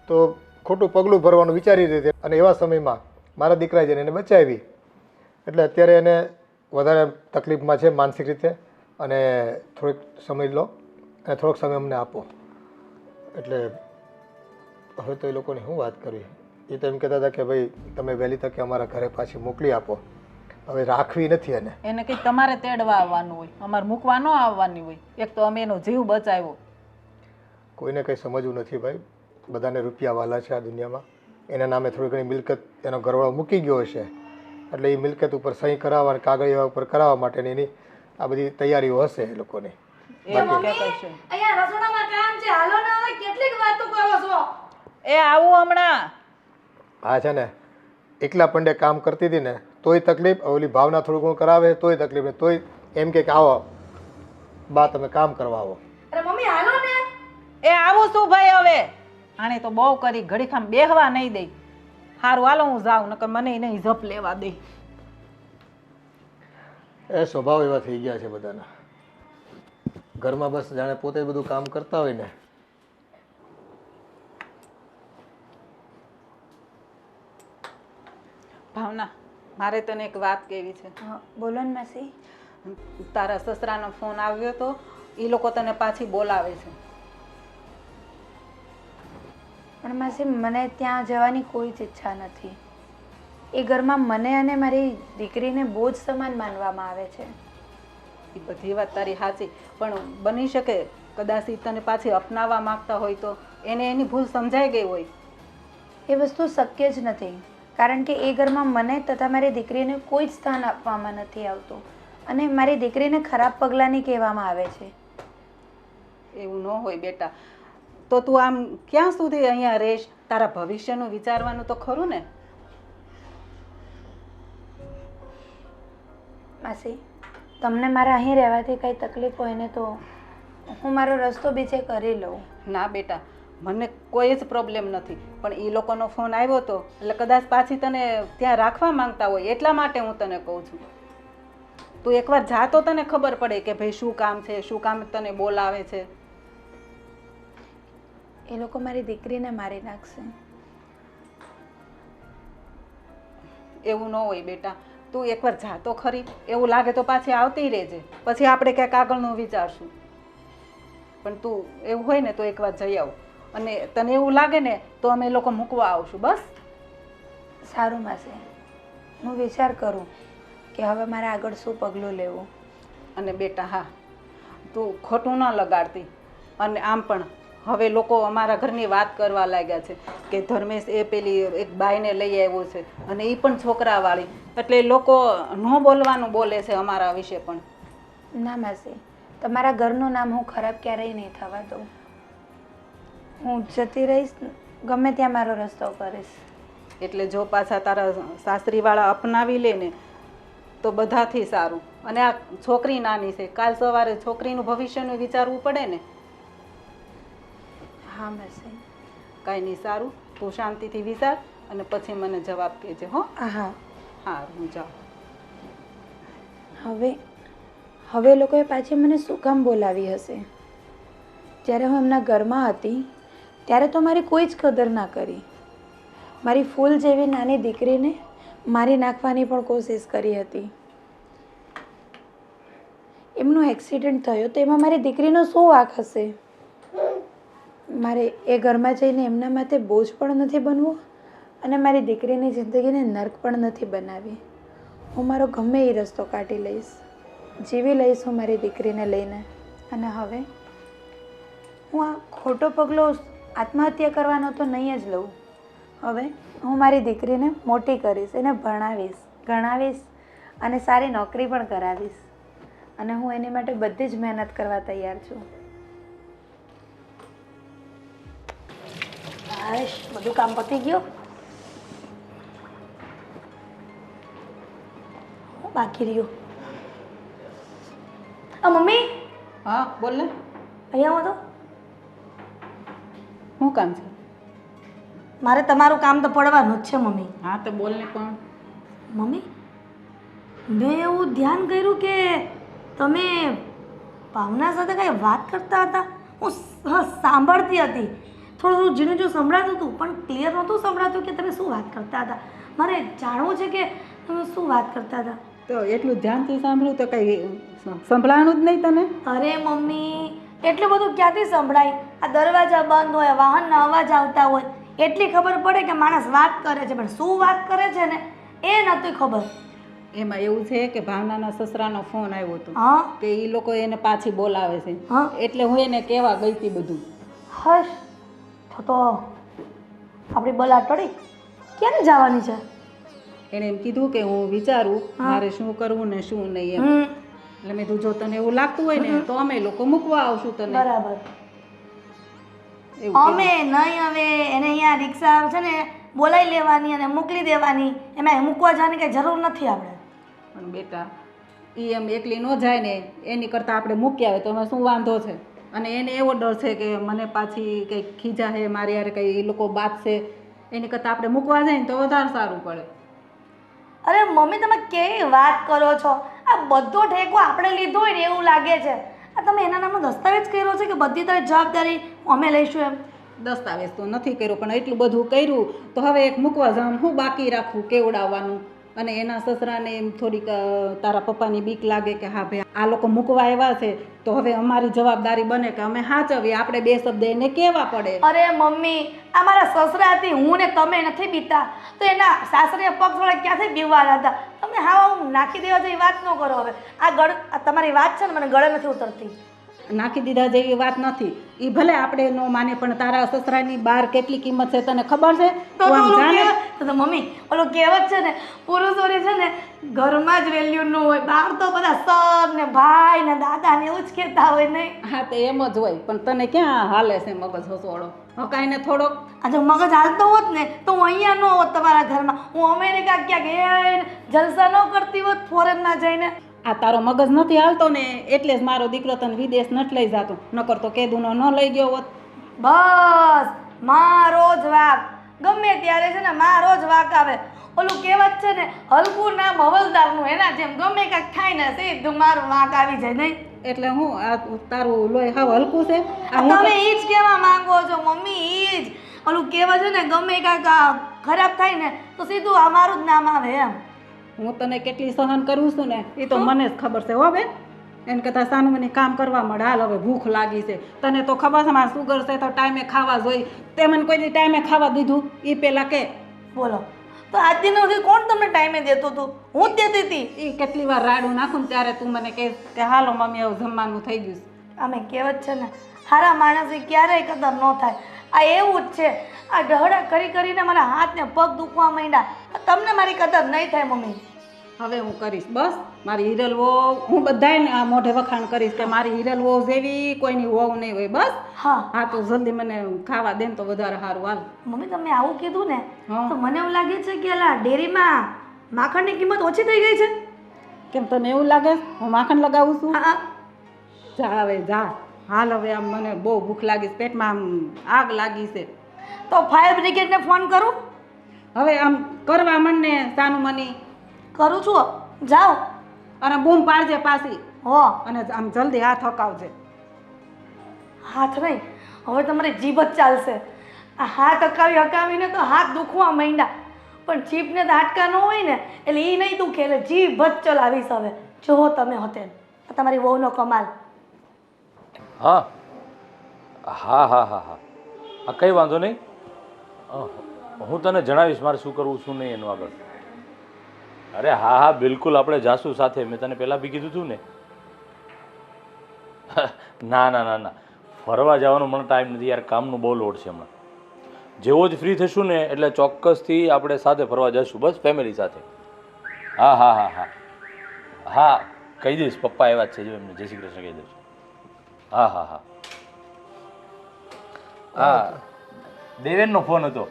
તો ખોટું પગલું ભરવાનું વિચારી રહી હતી અને એવા સમયમાં મારા દીકરાએ જઈને એને બચાવી. એટલે અત્યારે એને વધારે તકલીફમાં છે માનસિક રીતે અને થોડીક સમય લો અને થોડોક સમય અમને આપો. એટલે હવે તો એ લોકોની શું વાત કરવી, એ તો એમ કહેતા હતા કે ભાઈ તમે વહેલી તકે અમારા ઘરે પાછી મોકલી આપો હવે રાખવી નથી. એને એને કંઈક તમારે તેડવા આવવાનું હોય, અમારે મૂકવા ન આવવાની હોય. એક તો અમે એનો જીવ બચાવ્યો. કોઈને કંઈ સમજવું નથી ભાઈ. બધાને રૂપિયા વાલા છે આ દુનિયામાં. એના નામે થોડી ઘણી મિલકત એનો ઘરવાળો મૂકી ગયો હશે, એટલે એ મિલકત ઉપર સહી કરાવવા, કાગળિયા ઉપર કરાવવા માટેની એની આ બધી તૈયારીઓ હશે એ લોકોની. અહીંયા રસોડામાં કામ છે, હાલો ને હવે કેટલીક વાતો કરો છો. એ આવું હમણાં. હા છે ને, એકલા પંડે કામ કરતી હતી ને તોય તકલીફ, ઓલી ભાવના થોડું ઘણું કરાવે તોય તકલીફ, ને તોય એમ કે આવો બા તમે કામ કરવા આવો. અરે મમ્મી હાલો ને. એ આવું શું ભાઈ હવે? આણે તો બહુ કરી, ઘડીખામ બેહવા નહીં દે. સારું હાલો હું જાઉં, નકર મને નહીં જપ લેવા દે. એ સ્વભાવ એવા થઈ ગયા છે બધાના. ઘરમાં બસ જાણે પોતે બધું કામ કરતા હોય ને. ભાવના, મારે તને એક વાત કહેવી છે. બોલો ને માસી. તારા સસરાનો ફોન આવ્યો તો, એ લોકો તને પાછી બોલાવે છે. પણ માસી મને ત્યાં જવાની કોઈ જ ઈચ્છા નથી. એ ઘરમાં મને અને મારી દીકરીને બોજ સમાન માનવામાં આવે છે. એ બધી વાત તારી સાચી, પણ બની શકે કદાચ ઈ તને પાછી અપનાવવા માંગતા હોય તો એને એની ભૂલ સમજાઈ ગઈ હોય. એ વસ્તુ શક્ય જ નથી, કારણ કે એ ઘરમાં મને તથા મારી દીકરીને કોઈ જ સ્થાન આપવામાં નથી આવતું, અને મારી દીકરીને ખરાબ પગલાંની કહેવામાં આવે છે. એવું ન હોય બેટા. તો તું આમ ક્યાં સુધી અહીંયા રહીશ? તારા ભવિષ્યનું વિચારવાનું તો ખરું ને. માસી, તમને મારા અહીં રહેવાથી કંઈ તકલીફ હોય ને તો હું મારો રસ્તો બીજે કરી લઉં. ના બેટા, મને કોઈ જ પ્રોબ્લેમ નથી, પણ એ લોકોનો ફોન આવ્યો હતો એટલે કદાચ પાછી તને ત્યાં રાખવા માંગતા હોય એટલા માટે હું તને કહું છું. તું એકવાર જા તો તને ખબર પડે કે ભાઈ શું કામ છે, શું કામ તને બોલાવે છે. એ લોકો મારી દીકરીને મારી નાખશે. એવું ન હોય બેટા, તું એકવાર જા તો ખરી. એવું લાગે તો પાછી આવતી રહેજે, પછી આપણે ક્યાંક આગળનું વિચારશું. પણ તું એવું હોય ને તો એકવાર જઈ આવ, અને તને એવું લાગે ને તો અમે લોકો મૂકવા આવશું. બસ સારું માસી, હું વિચાર કરું કે હવે મારે આગળ શું પગલું લેવું. અને બેટા હા, તું ખોટું ન લગાડતી. અને આમ પણ હવે લોકો અમારા ઘરની વાત કરવા લાગ્યા છે કે ધર્મેશ એ પેલી એક બાઈને લઈ આવ્યો છે, અને એ પણ છોકરાવાળી, એટલે લોકો ન બોલવાનું બોલે છે અમારા વિશે પણ. ના માસી, તમારા ઘરનું નામ હું ખરાબ ક્યારેય નહીં થવા દઉં. હું જતી રહીશ, ગમે ત્યાં મારો રસ્તો કરીશ. એટલે જો પાછા તારા સાસરીવાળા અપનાવી લે ને તો બધાથી સારું. અને આ છોકરી નાની છે, કાલ સવારે છોકરીનું ભવિષ્યનું વિચારવું પડે ને. હા માસી. કાંઈ નહીં, સારું, તું શાંતિથી વિચાર અને પછી મને જવાબ કહેજે. હો હા હા, હું જાઉં. હવે લોકોએ પાછી મને શું કામ બોલાવી હશે? જ્યારે હું એમના ઘરમાં હતી ત્યારે તો મારી કોઈ જ કદર ના કરી. મારી ફૂલ જેવી નાની દીકરીને મારી નાખવાની પણ કોશિશ કરી હતી. એમનો એક્સિડન્ટ થયો તો એમાં મારી દીકરીનો શું વાંક હશે? મારે એ ઘરમાં જઈને એમના માથે બોજ પણ નથી બનવું, અને મારી દીકરીની જિંદગીને નર્ક પણ નથી બનાવી. હું મારો ગમે એ રસ્તો કાઢી લઈશ, જીવી લઈશ હું મારી દીકરીને લઈને. અને હવે હું આ ખોટો પગલો આત્મહત્યા કરવાનો તો નહીં જ લઉં. હવે હું મારી દીકરીને મોટી કરીશ, એને ભણાવીશ, ગણાવીશ અને સારી નોકરી પણ કરાવીશ. અને હું એની માટે બધી જ મહેનત કરવા તૈયાર છું. હાશ, બધું કામ પતી ગયું. બાકી રહ્યું. મમ્મી હા બોલ ને. અહીંયા આવો તો. શું કામ છે? મારે તમારું કામ તો પડવાનું જ છે મમ્મી. હા તો બોલ ને. પણ મમ્મી, મેં એવું ધ્યાન કર્યું કે તમે ભાવના સાથે કાંઈ વાત કરતા હતા. હું સાંભળતી હતી, થોડું ઝીણું જો સંભળાતું હતું, પણ ક્લિયર નહોતું સંભળાતું કે તમે શું વાત કરતા હતા. મારે જાણવું છે કે તમે શું વાત કરતા હતા. તો એટલું ધ્યાનથી સાંભળ્યું તો કંઈ સંભળાણું જ નહીં તને? અરે મમ્મી, એટલું બધું ક્યાંથી સંભળાય? આ દરવાજા બંધ હોય, વાહનના અવાજ આવતા હોય, એટલી ખબર પડે કે માણસ વાત કરે છે, પણ શું વાત કરે છે ને એ નહોતી ખબર. એમાં એવું છે કે ભાવનાના સસરાનો ફોન આવ્યો હતો હા કે એ લોકો એને પાછી બોલાવે છે હા એટલે હું એને કહેવા ગઈ હતી બધું. હશ તો આપણી બલા ટળી ક્યારે જવાની છે? એણે એમ કીધું કે હું વિચારું મારે શું કરવું ને શું નહીં એમ. હમ એટલે મેં કીધું જો તને એવું લાગતું હોય ને તો અમે લોકો મૂકવા આવશું તને. બરાબર. એવું અમે નહીં હવે એને અહીંયા રિક્ષા છે ને બોલાવી લેવાની અને મોકલી દેવાની, એમાં મૂકવા જવાની કંઈ જરૂર નથી આપણે. પણ બેટા એ એમ એકલી ન જાય ને એની કરતાં આપણે મૂકી આવે તો એમાં શું વાંધો છે? અને એને એવો ડર છે કે મને પાછી કંઈક ખીજા છે મારી યાર કંઈ એ લોકો બાતશે, એની કરતાં આપણે મૂકવા જાય ને તો વધારે સારું પડે. અરે મમ્મી તમે કેવી વાત કરો છો? આ બધો ઠેકો આપણે લીધો હોય ને એવું લાગે છે. આ તમે એના નામનો દસ્તાવેજ કર્યો છે કે બધી તારી જવાબદારી અમે લઈશું એમ? દસ્તાવેજ તો નથી કર્યો પણ એટલું બધું કર્યું તો હવે એક મૂકવા જવાનું હું બાકી રાખવું કેવડાવવાનું. અને એના સસરાને એમ થોડીક તારા પપ્પાની બીક લાગે કે હા ભાઈ આ લોકો મૂકવા આવ્યા છે તો હવે અમારી જવાબદારી બને કે અમે સાચવીએ, આપણે બે શબ્દ એને કહેવા પડે. અરે મમ્મી આ મારા સસરાથી હું ને તમે નથી બીતા તો એના સાસરે પગ થોડા ક્યાંથી બીવવાના હતા? તમે હા હું નાખી દેવા જેવી વાત ન કરો. હવે આ તમારી વાત છે ને મને ગળે નથી ઉતરતી. નાખી દીધા જેવી વાત નથી. એ ભલે આપણે ન માને પણ તારા સસરાની બહાર કેટલી કિંમત છે તને ખબર છે? તો તું આમ જાણે તો મમ્મી ઓલો કહેવત છે ને પુરુષોની છે ને ઘરમાં જ વેલ્યુ ન હોય, બહાર તો બધા સર ને ભાઈ ને દાદા ને એવું જ કહેતા હોય નહીં? હા તે એમ જ હોય પણ તને ક્યાં હાલે છે મગજ હસોડો? હકાઈને થોડોક આજે મગજ હાલતો હોત ને તો હું અહીંયા ન હોત તમારા ઘરમાં, હું અમેરિકા ક્યાંક જલસા ન કરતી હોત ફોરેનમાં જઈને. આ તારો મગજ નથી હાલતો ને એટલે જ મારો દીકરો તને વિદેશ નથી લઈ જતો, નકર તો કેદુનો ન લઈ ગયો હોત. બસ મારો જ વાક ગમે ત્યારે છે ને મારો જ વાક આવે. ઓલું કહેવત છે ને હલકું નામ હવલદારનું, એના જેમ ગમે કાંઈક થાય ને સીધું મારું વાક આવી જાય નહીં? એટલે હું આ તારું લોહી હાવ હલકું છે? આ હું તમે ઈ જ કહેવા માંગો છો મમ્મી? ઈ જ ઓલું કહેવત છે ને ગમે કાંઈક ખરાબ થાય ને તો સીધું અમારું જ નામ આવે એમ. હું તને કેટલી સહન કરું છું ને એ તો મને જ ખબર છે હો બેન. એને કરતાં સાનું મને કામ કરવા મળે. હાલ હવે ભૂખ લાગી છે, તને તો ખબર છે મારે સુગર છે તો ટાઈમે ખાવા જોઈએ. તે મને કોઈ દી ટાઈમે ખાવા દીધું એ પહેલાં કે? બોલો તો આજ દિન સુધી કોણ તમને ટાઈમે દેતું હતું? હું જ દેતી હતી. એ કેટલી વાર રાડું નાખું ને ત્યારે તું મને કહે કે હાલો મમ્મી હવે જમવાનું થઈ ગયું છે. અમે કહેવત છે ને સારા માણસની ક્યારેય કદર ન થાય. આ એવું જ છે, આ ઢહડા કરી કરીને મારા હાથ ને પગ દુખવા માંડ્યા. તમને મારી કદર નહીં થાય મમ્મી. હવે હું કરીશ બસ. મારી હિરલ વહુ હું બધાને આ મોઢે વખાણ કરીશ કે મારી હિરલ વહુ જેવી કોઈની વહુ નહીં હોય. બસ હા હા તો જલ્દી મને ખાવા દે ને તો વધારે સારું. હાલ મમ્મી તમે આવું કીધું ને હા. તો મને એવું લાગે છે કે અલા ડેરીમાં માખણની કિંમત ઓછી થઈ ગઈ છે. કેમ તને એવું લાગે હું માખણ લગાવું છું? હા જા હવે જા. હાલ હવે આમ મને બહુ ભૂખ લાગી છે, પેટમાં આમ આગ લાગી છે. તો ફાયર બ્રિગેડને ફોન કરું? હવે આમ કરવા માંડને સાનું મની કરું છું. જાઓ અને બૂમ પાડજે પાછી હો. અને આમ જલ્દી હાથ હકાવજે. હાથ નહીં, હવે તમારી જીભ જ ચાલશે. આ હાથ હકાવીને તો હાથ દુખવા માંડ્યા, પણ જીભને તો હાડકા ન હોય ને એટલે એ નહીં દુખે, એટલે જીભ જ ચલાવીશ હવે. જુઓ તમે હોતે આ તમારી વહુનો કમાલ. હા હા હા હા હા હા કંઈ વાંધો નહીં. હું તને જણાવીશ મારે શું કરવું શું નહીં એનું આગળ. અરે હા હા બિલકુલ આપણે જાશું સાથે. મેં તને પહેલાં બી કીધું હતું ને. ના ના ના ના ફરવા જવાનો મને ટાઈમ નથી યાર, કામનું બહુ લોડ છે હમણાં. જેવો જ ફ્રી થશું ને એટલે ચોક્કસથી આપણે સાથે ફરવા જઈશું, બસ ફેમિલી સાથે. હા હા હા હા હા કહી દઈશ, પપ્પા એવા જ છે જો એમને જય શ્રી કૃષ્ણ કહી દઈશ. હા હા હા હા દેવેનનો ફોન હતો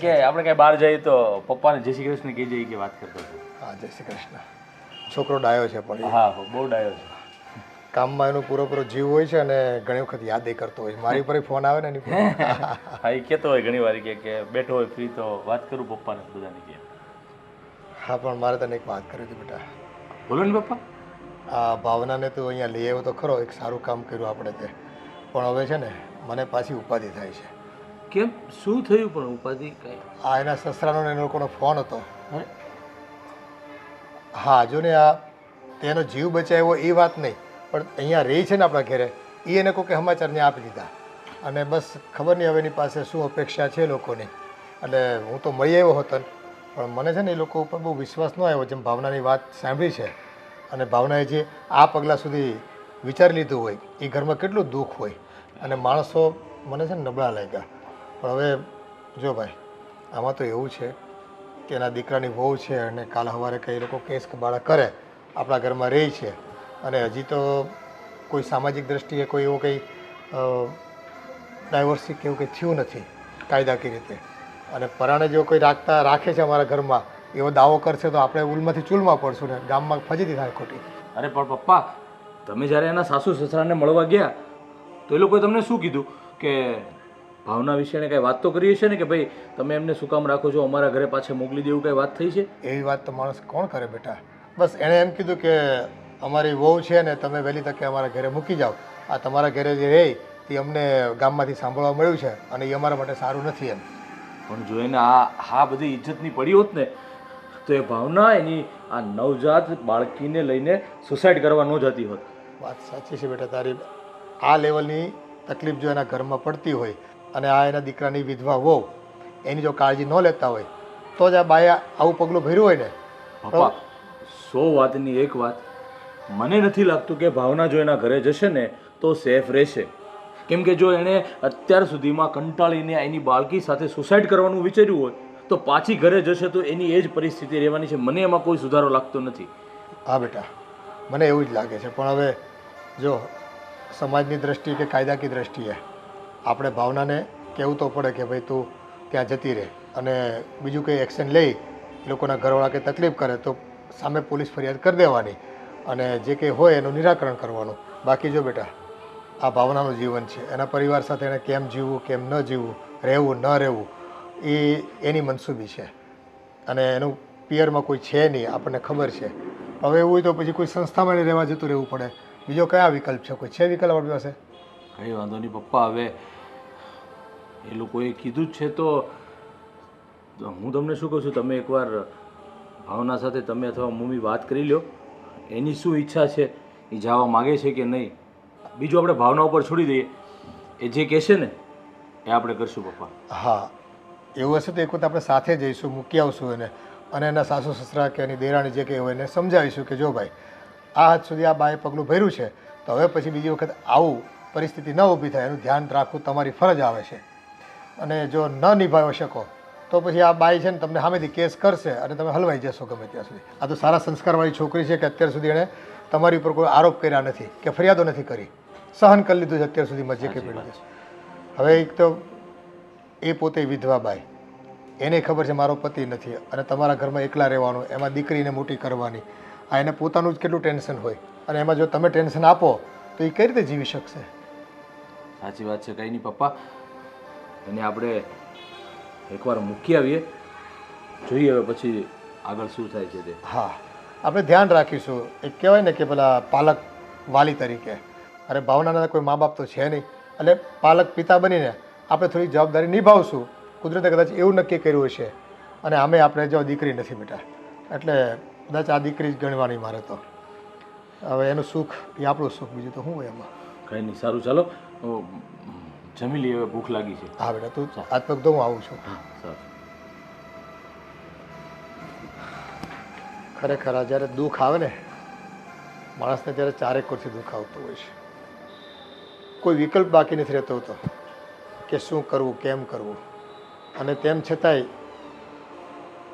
કે આપણે કાંઈ બહાર જઈએ તો પપ્પાને જય શ્રી કૃષ્ણ કહી જઈએ કે વાત કરતો હતો. હા જય શ્રી કૃષ્ણ. છોકરો ડાયો છે પણ હા બહુ ડાયો છે. કામમાં એનો પૂરો જીવ હોય છે અને ઘણી વખત યાદ કરતો હોય. મારી ઉપર ફોન આવે ને એની હા એ કહેતો હોય ઘણી વાર કે બેઠો હોય ફ્રી તો વાત કરું પપ્પાને બધાને કે. હા પણ મારે તને એક વાત કરી હતી બેટા. બોલો ને પપ્પા. આ ભાવનાને તો અહીંયા લઈ આવ્યો તો ખરો, એક સારું કામ કર્યું આપણે તે, પણ હવે છે ને મને પાછી ઉપાધિ થાય છે. કેમ શું થયું પણ ઉપાધિ કઈ? આ એના સસરાનો ને એ લોકોનો ફોન હતો. હા જો ને આ તેનો જીવ બચાવ્યો એ વાત નહીં, પણ અહીંયા રહી છે ને આપણા ઘરે એ એને કોઈ સમાચારને આપી દીધા અને બસ ખબર નહીં હવે એની પાસે શું અપેક્ષા છે લોકોની. એટલે હું તો મળી આવ્યો હતો પણ મને છે ને એ લોકો ઉપર બહુ વિશ્વાસ ન આવ્યો. જેમ ભાવનાની વાત સાંભળી છે અને ભાવનાએ જે આ પગલાં સુધી વિચારી લીધું હોય એ ઘરમાં કેટલું દુઃખ હોય અને માણસો મને છે ને નબળા લાગ્યા. પણ હવે જો ભાઈ આમાં તો એવું છે કે એના દીકરાની વહુ છે અને કાલ સવારે કંઈ લોકો કેસ કબાડા કરે આપણા ઘરમાં રહે છે અને હજી તો કોઈ સામાજિક દ્રષ્ટિએ કોઈ એવું કંઈ ડાયવર્સિટી કે એવું કંઈ થયું નથી કાયદાકીય રીતે અને પરાણે જો કોઈ રાખે છે અમારા ઘરમાં એવો દાવો કરશે તો આપણે ઉલમાંથી ચૂલમાં પડશું ને ગામમાં ફજીતી થાય ખોટી. અરે પણ પપ્પા, તમે જ્યારે એના સાસુ સસરાને મળવા ગયા તો એ લોકોએ તમને શું કીધું કે ભાવના વિશે કાંઈ વાત તો કરી હશે ને કે ભાઈ તમે એમને શું કામ રાખો છો, અમારા ઘરે પાછા મોકલી દેવું કાંઈ વાત થઈ છે? એવી વાત તો માણસ કોણ કરે બેટા. બસ એણે એમ કીધું કે અમારી વહુ છે ને તમે વહેલી તકે અમારા ઘરે મૂકી જાઓ. આ તમારા ઘરે જે રહે તે અમને ગામમાંથી સાંભળવા મળ્યું છે અને એ અમારા માટે સારું નથી એમ. પણ જો એને આ બધી ઇજ્જતની પડી હોત ને તો એ ભાવના એની આ નવજાત બાળકીને લઈને સુસાઇડ કરવા ન જતી હોત. વાત સાચી છે બેટા તારી. આ લેવલની તકલીફ જો એના ઘરમાં પડતી હોય અને આ એના દીકરાની વિધવા વહુ એની જો કાળજી ન લેતા હોય તો જ આ બાએ આવું પગલું ભર્યું હોય ને. પપ્પા, 100 વાતની એક વાત, મને નથી લાગતું કે ભાવના જો એના ઘરે જશે ને તો સેફ રહેશે. કેમ કે જો એણે અત્યાર સુધીમાં કંટાળીને એની બાળકી સાથે સુસાઇડ કરવાનું વિચાર્યું હોય તો પાછી ઘરે જશે તો એની એ જ પરિસ્થિતિ રહેવાની છે. મને એમાં કોઈ સુધારો લાગતો નથી. હા બેટા, મને એવું જ લાગે છે. પણ હવે જો સમાજની દ્રષ્ટિએ કે કાયદાકીય દ્રષ્ટિએ આપણે ભાવનાને કહેવું તો પડે કે ભાઈ તું ત્યાં જતી રહે અને બીજું કંઈ એક્શન લઈ એ લોકોના ઘરવાળા કંઈ તકલીફ કરે તો સામે પોલીસ ફરિયાદ કરી દેવાની અને જે કંઈ હોય એનું નિરાકરણ કરવાનું. બાકી જો બેટા આ ભાવનાનું જીવન છે, એના પરિવાર સાથે એણે કેમ જીવવું કેમ ન જીવવું, રહેવું ન રહેવું એ એની મનસૂબી છે અને એનું પિયરમાં કોઈ છે નહીં આપણને ખબર છે. હવે એવું હોય તો પછી કોઈ સંસ્થામાં રહેવા જતું રહેવું પડે. બીજો કયા વિકલ્પ છે? કોઈ છે વિકલ્પ આપણી પાસે? કંઈ વાંધો નહીં પપ્પા, હવે એ લોકોએ કીધું જ છે તો હું તમને શું કહું છું, તમે એકવાર ભાવના સાથે તમે અથવા મમ્મી વાત કરી લો. એની શું ઈચ્છા છે, એ જવા માગે છે કે નહીં, બીજું આપણે ભાવના ઉપર છોડી દઈએ. એ જે કહેશે ને એ આપણે કરશું પપ્પા. હા, એવું હશે તો એક વખત આપણે સાથે જઈશું, મૂકી આવશું એને અને એના સાસુ સસરા કે એની દેરાણી જે કંઈ હોય એને સમજાવીશું કે જો ભાઈ આ હદ સુધી આ બાએ પગલું ભર્યું છે તો હવે પછી બીજી વખત આવું પરિસ્થિતિ ન ઊભી થાય એનું ધ્યાન રાખવું તમારી ફરજ આવે છે અને જો ન નિભાવી શકો તો પછી આ બાઈ છે ને તમને સામેથી કેસ કરશે અને તમે હલવાઈ જશો ગમે ત્યાં સુધી. આ તો સારા સંસ્કારવાળી છોકરી છે કે અત્યાર સુધી એણે તમારી ઉપર કોઈ આરોપ કર્યા નથી કે ફરિયાદો નથી કરી, સહન કરી લીધું છે અત્યાર સુધીમાં જે કંઈ પડ્યું છે. હવે એક તો એ પોતે વિધવા બાઈ, એને ખબર છે મારો પતિ નથી અને તમારા ઘરમાં એકલા રહેવાનું, એમાં દીકરીને મોટી કરવાની, આ એને પોતાનું જ કેટલું ટેન્શન હોય અને એમાં જો તમે ટેન્શન આપો તો એ કઈ રીતે જીવી શકશે? સાચી વાત છે. કંઈ નહીં પપ્પા, એને આપણે એકવાર મૂકી આવીએ, જોઈએ હવે પછી આગળ શું થાય છે તે. હા, આપણે ધ્યાન રાખીશું. એક કહેવાય ને કે પેલા પાલક વાલી તરીકે, અરે ભાવનાના કોઈ મા બાપ તો છે નહીં એટલે પાલક પિતા બનીને આપણે થોડી જવાબદારી નિભાવશું. કુદરતે કદાચ એવું નક્કી કર્યું હશે અને આમે આપણે જો દીકરી નથી બેટા એટલે કદાચ આ દીકરી જ ગણવાની મારે તો. હવે એનું સુખ એ આપણું સુખ, બીજું તો શું હોય એમાં. કંઈ નહીં, સારું ચાલો જમી લઈએ, હવે ભૂખ લાગી છે. હા બેટા, તું હાથ પગ તો હું આવું છું. હા સારું. ખરેખર આ જ્યારે દુઃખ આવે ને માણસને ત્યારે ચારેક કોરથી દુઃખ આવતું હોય છે. કોઈ વિકલ્પ બાકી નથી રહેતો હોતો કે શું કરવું કેમ કરવું અને તેમ છતાંય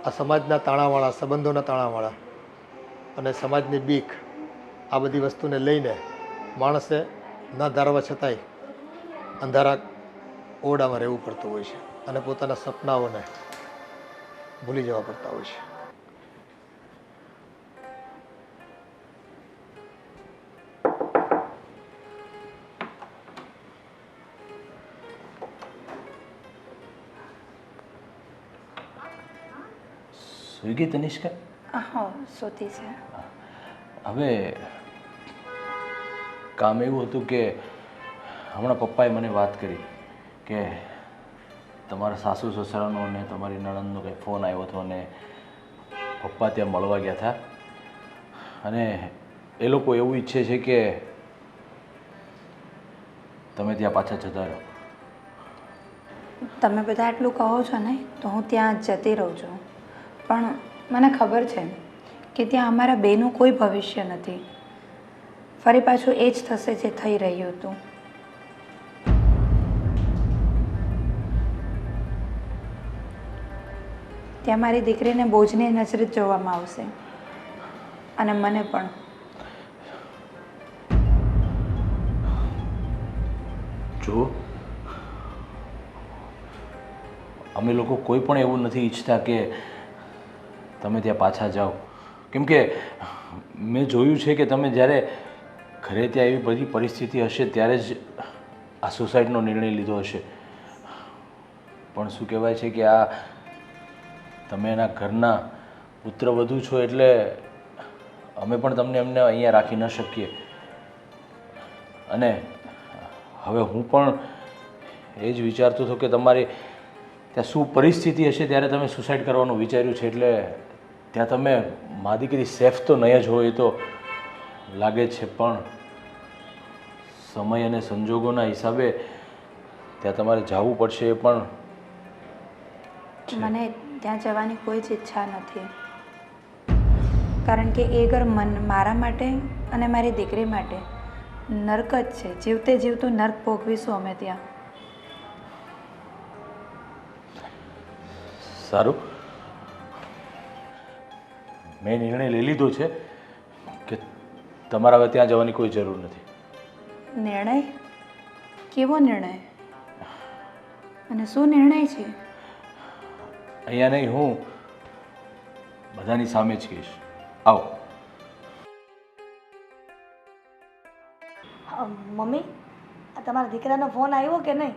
આ સમાજના તાણાવાળા, સંબંધોના તાણાવાળા અને સમાજની બીક આ બધી વસ્તુને લઈને માણસે ન ધારવા છતાંય અંધારા ઓરડામાં રહેવું પડતું હોય છે અને પોતાના સપનાઓને ભૂલી જવા પડતા હોય છે. સ્વિગી તનિષ્કા? હા, સોતી છે. હવે કામ એવું હતું કે હમણાં પપ્પાએ મને વાત કરી કે તમારા સાસુ સસરાનો અને તમારી નણંદનો કંઈ ફોન આવ્યો હતો અને પપ્પા ત્યાં મળવા ગયા હતા અને એ લોકો એવું ઈચ્છે છે કે તમે ત્યાં પાછા જતા રહો. તમે બધા આટલું કહો છો ને તો હું ત્યાં જતી રહું છું, પણ મને ખબર છે કે ત્યાં અમારા બેનું કોઈ ભવિષ્ય નથી. ફરી પાછું એ જ થશે જે થઈ રહ્યું હતું. ત્યાં મારી દીકરીને બોજની નજરે જ જોવામાં આવશે અને મને પણ. જુઓ, અમે લોકો કોઈ પણ એવું નથી ઈચ્છતા કે તમે ત્યાં પાછા જાઓ, કેમ કે મેં જોયું છે કે તમે જ્યારે ઘરે ત્યાં એવી બધી પરિસ્થિતિ હશે ત્યારે જ આ સુસાઇડનો નિર્ણય લીધો હશે. પણ શું કહેવાય છે કે આ તમે એના ઘરના પુત્રવધુ છો એટલે અમે પણ તમને એમને અહીંયા રાખી ન શકીએ. અને હવે હું પણ એ જ વિચારતો હતો કે તમારી ત્યાં શું પરિસ્થિતિ હશે ત્યારે તમે સુસાઇડ કરવાનું વિચાર્યું છે, એટલે ત્યાં તમે મા દીકરી સેફ તો નહીં જ હોય એ તો લાગે છે, પણ સમય અને સંજોગોના હિસાબે ત્યાં તમારે જવું પડશે. એ પણ મને ત્યાં જવાની કોઈ જ ઈચ્છા નથી, કારણ કે એ ઘર મારા માટે અને મારી દીકરી માટે નર્ક જ છે. જીવતે જીવતું નર્ક ભોગવીશું અમે ત્યાં. સારું, મેં નિર્ણય લઈ લીધો છે કે તમારે હવે ત્યાં જવાની કોઈ જરૂર નથી. નિર્ણય? કેવો નિર્ણય અને શું નિર્ણય છે? અહીંયા નહીં, હું બધાની સામે જ કહીશ. આવો. મમ્મી, આ તમારા દીકરાનો ફોન આવ્યો કે નહીં?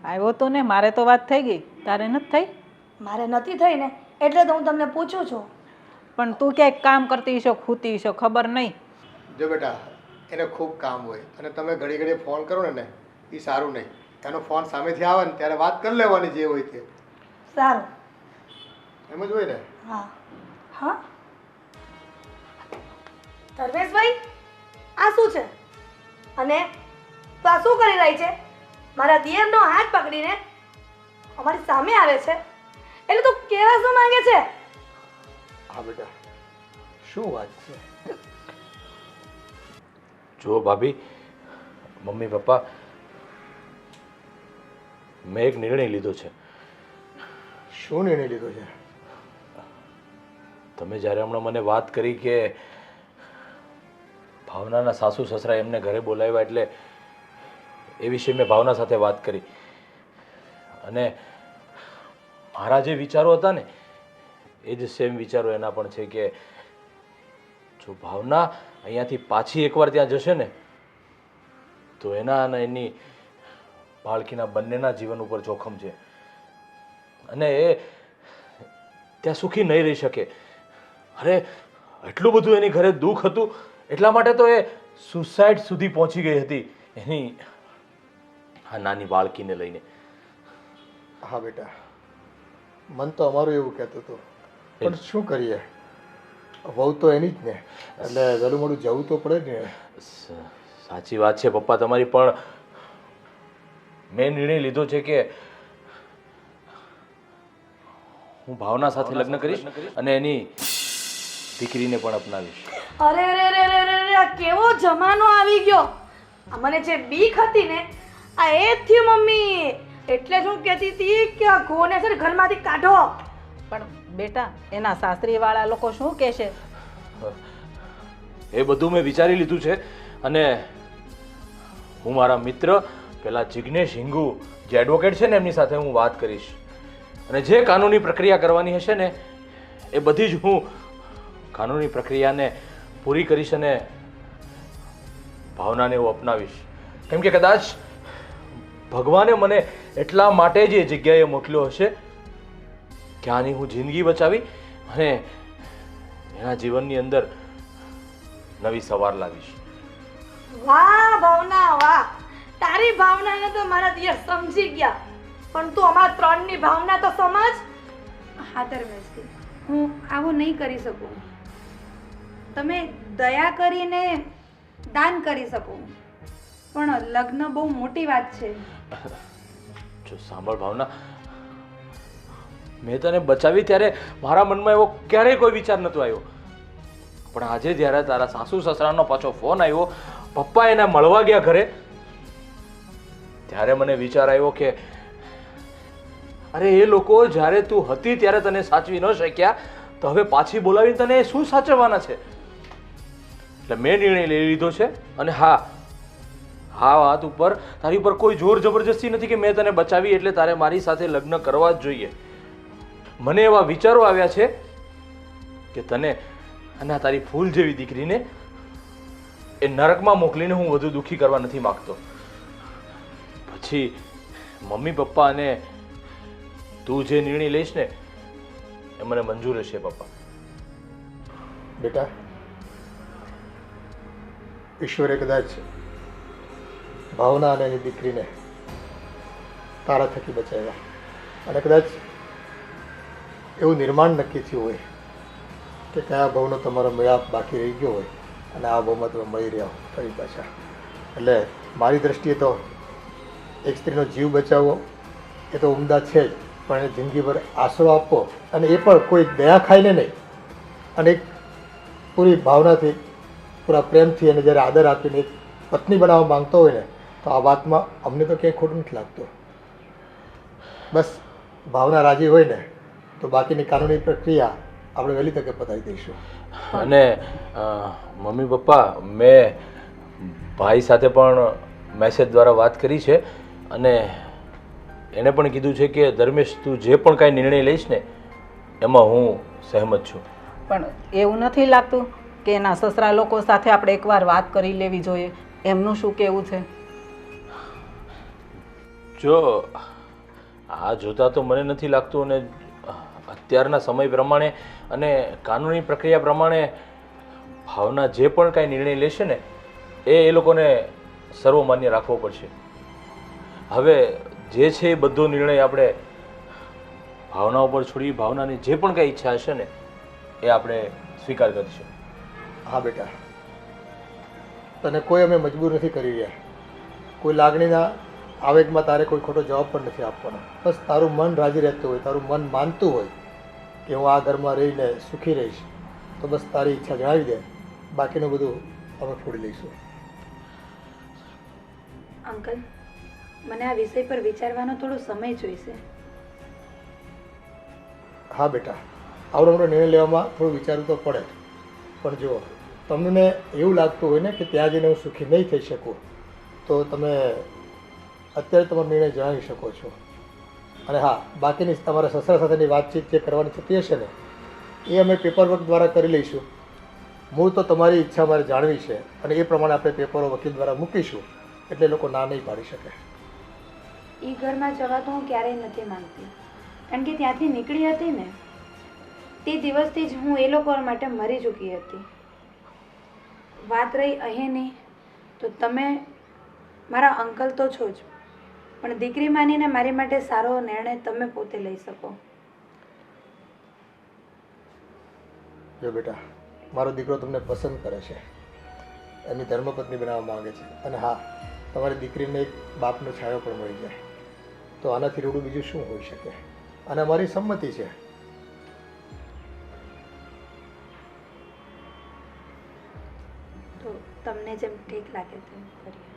આવ્યો તો ને, મારે તો વાત થઈ ગઈ, તારે નથી થઈ? મારે નથી થઈ ને, એટલે તો હું તમને પૂછું છું. પણ તું ક્યાંક કામ કરતી હશો, ખૂતી હશો, ખબર નહીં. જો બેટા, એને ખૂબ કામ હોય અને તમે ઘડી ઘડી ફોન કરો ને એ સારું નહીં. એનો ફોન સામેથી આવે ને ત્યારે વાત કરી લેવાની જે હોય તે. સારું. એમ જ હોય ને? હા. હા ધર્મેશભાઈ, આ શું છે? અને તો આ શું કરી રહી છે? મારા દિયરનો હાથ પકડીને અમારી સામે આવે છે, એટલે તું કેવા શું માંગે છે? હા બેટા, શું વાત છે? જુઓ ભાભી, મમ્મી પપ્પા, મેં એક નિર્ણય લીધો છે. શું નિર્ણય લીધો છે? તમે જ્યારે હમણાં મને વાત કરી કે ભાવનાના સાસુ સસરા એમને ઘરે બોલાવ્યા, એટલે એ વિશે મેં ભાવના સાથે વાત કરી અને મારા જે વિચારો હતા ને એ જ સેમ વિચારો એના પણ છે કે જો ભાવના અહીંયાથી પાછી એકવાર ત્યાં જશે ને તો એના અને એની બાળકીના બંનેના જીવન ઉપર જોખમ છે અને એ ત્યાં સુખી નહીં રહી શકે. અરે એટલું બધું એની ઘરે દુઃખ હતું, એટલા માટે તો એ સુસાઇડ સુધી પહોંચી ગઈ હતી એની આ નાની બાળકીને લઈને. હા બેટા, મન તો અમારું એવું કહેતું હતું, પણ શું કરીએ, વહુ તો એની જ ને, એટલે વહેલું મોડું જવું તો પડે ને. સાચી વાત છે પપ્પા તમારી, પણ મેં નિર્ણય લીધો છે કે હું ભાવના સાથે લગ્ન કરીશ અને એની દીકરીને પણ અપનાવીશ. અરે રે રે રે રે રે, આ કેવો જમાનો આવી ગયો! આ મને જે બીક હતી ને આ એ જ થયું મમ્મી. એટલે જ હું કહેતી હતી કે આ ઘોને છે ને ઘરમાંથી કાઢો. પણ બેટા, એના સાસરીવાળા લોકો શું કહેશે? એ બધું મેં વિચારી લીધું છે અને હું મારા મિત્ર પેલા જિગ્નેશ હિંગુ જે એડવોકેટ છે ને એમની સાથે હું વાત કરીશ અને જે કાનૂની પ્રક્રિયા કરવાની હશે ને એ બધી જ હું કાનૂની પ્રક્રિયાને પૂરી કરીશ અને ભાવનાને હું અપનાવીશ. કેમ કે કદાચ ભગવાને મને એટલા માટે જ એ જગ્યાએ મોકલ્યો હશે કે આની હું જિંદગી બચાવી અને એના જીવનની અંદર નવી સવાર લાવીશ. વાહ ભાવના વાહ! તારી ભાવનાને તો મારા દિયર સમજી ગયા, પણ તું અમારા ત્રણની ભાવના તો સમજ. હા ધર્મેશજી, હું આવું નહીં કરી શકું. તમે દયા કરીને દાન કરી શકો, પણ લગ્ન બહુ મોટી વાત છે. જો સાંભળ ભાવના, મેં તને બચાવી ત્યારે મારા મનમાં એવો ક્યારેય કોઈ વિચાર નહોતો આવ્યો, પણ આજે જ્યારે તારા સાસુ સસરાનો પાછો ફોન આવ્યો, પપ્પા એને મળવા ગયા ઘરે, ત્યારે મને વિચાર આવ્યો કે અરે એ લોકો જ્યારે તું હતી ત્યારે તને સાચવી ન શક્યા, તો હવે પાછી બોલાવીને તને શું સાચવવાના છે? એટલે મેં નિર્ણય લઈ લીધો છે. અને હા વાત ઉપર તારી ઉપર કોઈ જોર જબરજસ્તી નથી કે મેં તને બચાવી એટલે તારે મારી સાથે લગ્ન કરવા જ જોઈએ. મને એવા વિચારો આવ્યા છે કે તને અને આ તારી ફૂલ જેવી દીકરીને એ નરકમાં મોકલીને હું વધુ દુઃખી કરવા નથી માગતો. પછી મમ્મી પપ્પા અને તું જે નિર્ણય લઈશ ને એ મને મંજૂર હશે પપ્પા. બેટા, ઈશ્વરે કદાચ ભાવના અને એની દીકરીને તારા થકી બચાવ્યા, અને કદાચ એવું નિર્માણ નક્કી થયું હોય કે કયા ભાવનો તમારો મેળાપ બાકી રહી ગયો હોય અને આ ભાવમાં તમે મળી રહ્યા હો ફરી પાછા. એટલે મારી દ્રષ્ટિએ તો એક સ્ત્રીનો જીવ બચાવવો એ તો ઉમદા છે જ, પણ એને જિંદગીભર આશરો આપવો, અને એ પણ કોઈ દયા ખાઈને નહીં, અને એક પૂરી ભાવનાથી પૂરા પ્રેમથી અને જ્યારે આદર આપીને એક પત્ની બનાવવા માંગતો હોય ને, તો આ વાતમાં અમને તો ક્યાંય ખોટું નથી લાગતું. બસ ભાવના રાજી હોય ને તો બાકીની કાનૂની પ્રક્રિયા આપણે વહેલી તકે પતાવી દઈશું. અને મમ્મી પપ્પા, મેં ભાઈ સાથે પણ મેસેજ દ્વારા વાત કરી છે અને એને પણ કીધું છે કે ધર્મેશ, તું જે પણ કાંઈ નિર્ણય લઈશ ને એમાં હું સહેમત છું. પણ એવું નથી લાગતું કે એના સસરા લોકો સાથે આપણે એકવાર વાત કરી લેવી જોઈએ? એમનું શું કહેવું છે? જો આ જોતા તો મને નથી લાગતું, અને અત્યારના સમય પ્રમાણે અને કાનૂની પ્રક્રિયા પ્રમાણે ભાવના જે પણ કાંઈ નિર્ણય લેશે ને એ લોકોને સર્વમાન્ય રાખવો પડશે. હવે જે છે એ બધો નિર્ણય આપણે ભાવના ઉપર છોડી ભાવનાની જે પણ કાંઈ ઈચ્છા હશે ને એ આપણે સ્વીકાર કરીશું. હા બેટા, તને કોઈ અમે મજબૂર નથી કરી રહ્યા, કોઈ લાગણીના આવેગમાં તારે કોઈ ખોટો જવાબ પણ નથી આપવાનો. બસ તારું મન રાજી રહેતું હોય, તારું મન માનતું હોય કે હું આ ઘરમાં રહીને સુખી રહીશ, તો બસ તારી ઈચ્છા જણાવી દે, બાકીનું બધું અમે ફોડી લઈશું. અંકલ, મને આ વિષય પર વિચારવાનો થોડો સમય જોઈશે. હા બેટા, આવડો મોટો નિર્ણય લેવામાં થોડું વિચારવું તો પડે, પણ જો તમને એવું લાગતું હોય ને કે ત્યાં જઈને હું સુખી નહીં થઈ શકું, તો તમે અત્યારે તમારો નિર્ણય જણાવી શકો છો. અને હા, બાકીની તમારા સસરા સાથેની વાતચીત જે કરવાની થતી હશે ને એ અમે પેપરવર્ક દ્વારા કરી લઈશું. મૂળ તો તમારી ઈચ્છા મારે જાણવી છે, અને એ પ્રમાણે આપણે પેપરો વકીલ દ્વારા મૂકીશું, એટલે લોકો ના નહીં પાડી શકે. એ ઘરમાં જવા તો હું ક્યારેય નથી માંગતી, કારણ કે ત્યાંથી નીકળી હતી ને તે દિવસથી જ હું એ લોકો માટે મરી ચૂકી હતી. વાત રહી અહીંની, તો તમે મારા અંકલ તો છો જ, પણ દીકરી માનીને મારી માટે સારો નિર્ણય તમે પોતે લઈ શકો. જો બેટા, મારો દીકરો તમને પસંદ કરે છે, એની ધર્મપત્ની બનાવવા માંગે છે, અને હા, તમારી દીકરીને એક બાપનો છાયો પણ મળી જાય, તો આનાથી રૂડું બીજું શું હોઈ શકે? અને અમારી સંમતિ છે. તો તમને જેમ ઠીક લાગે તેમ કરીએ.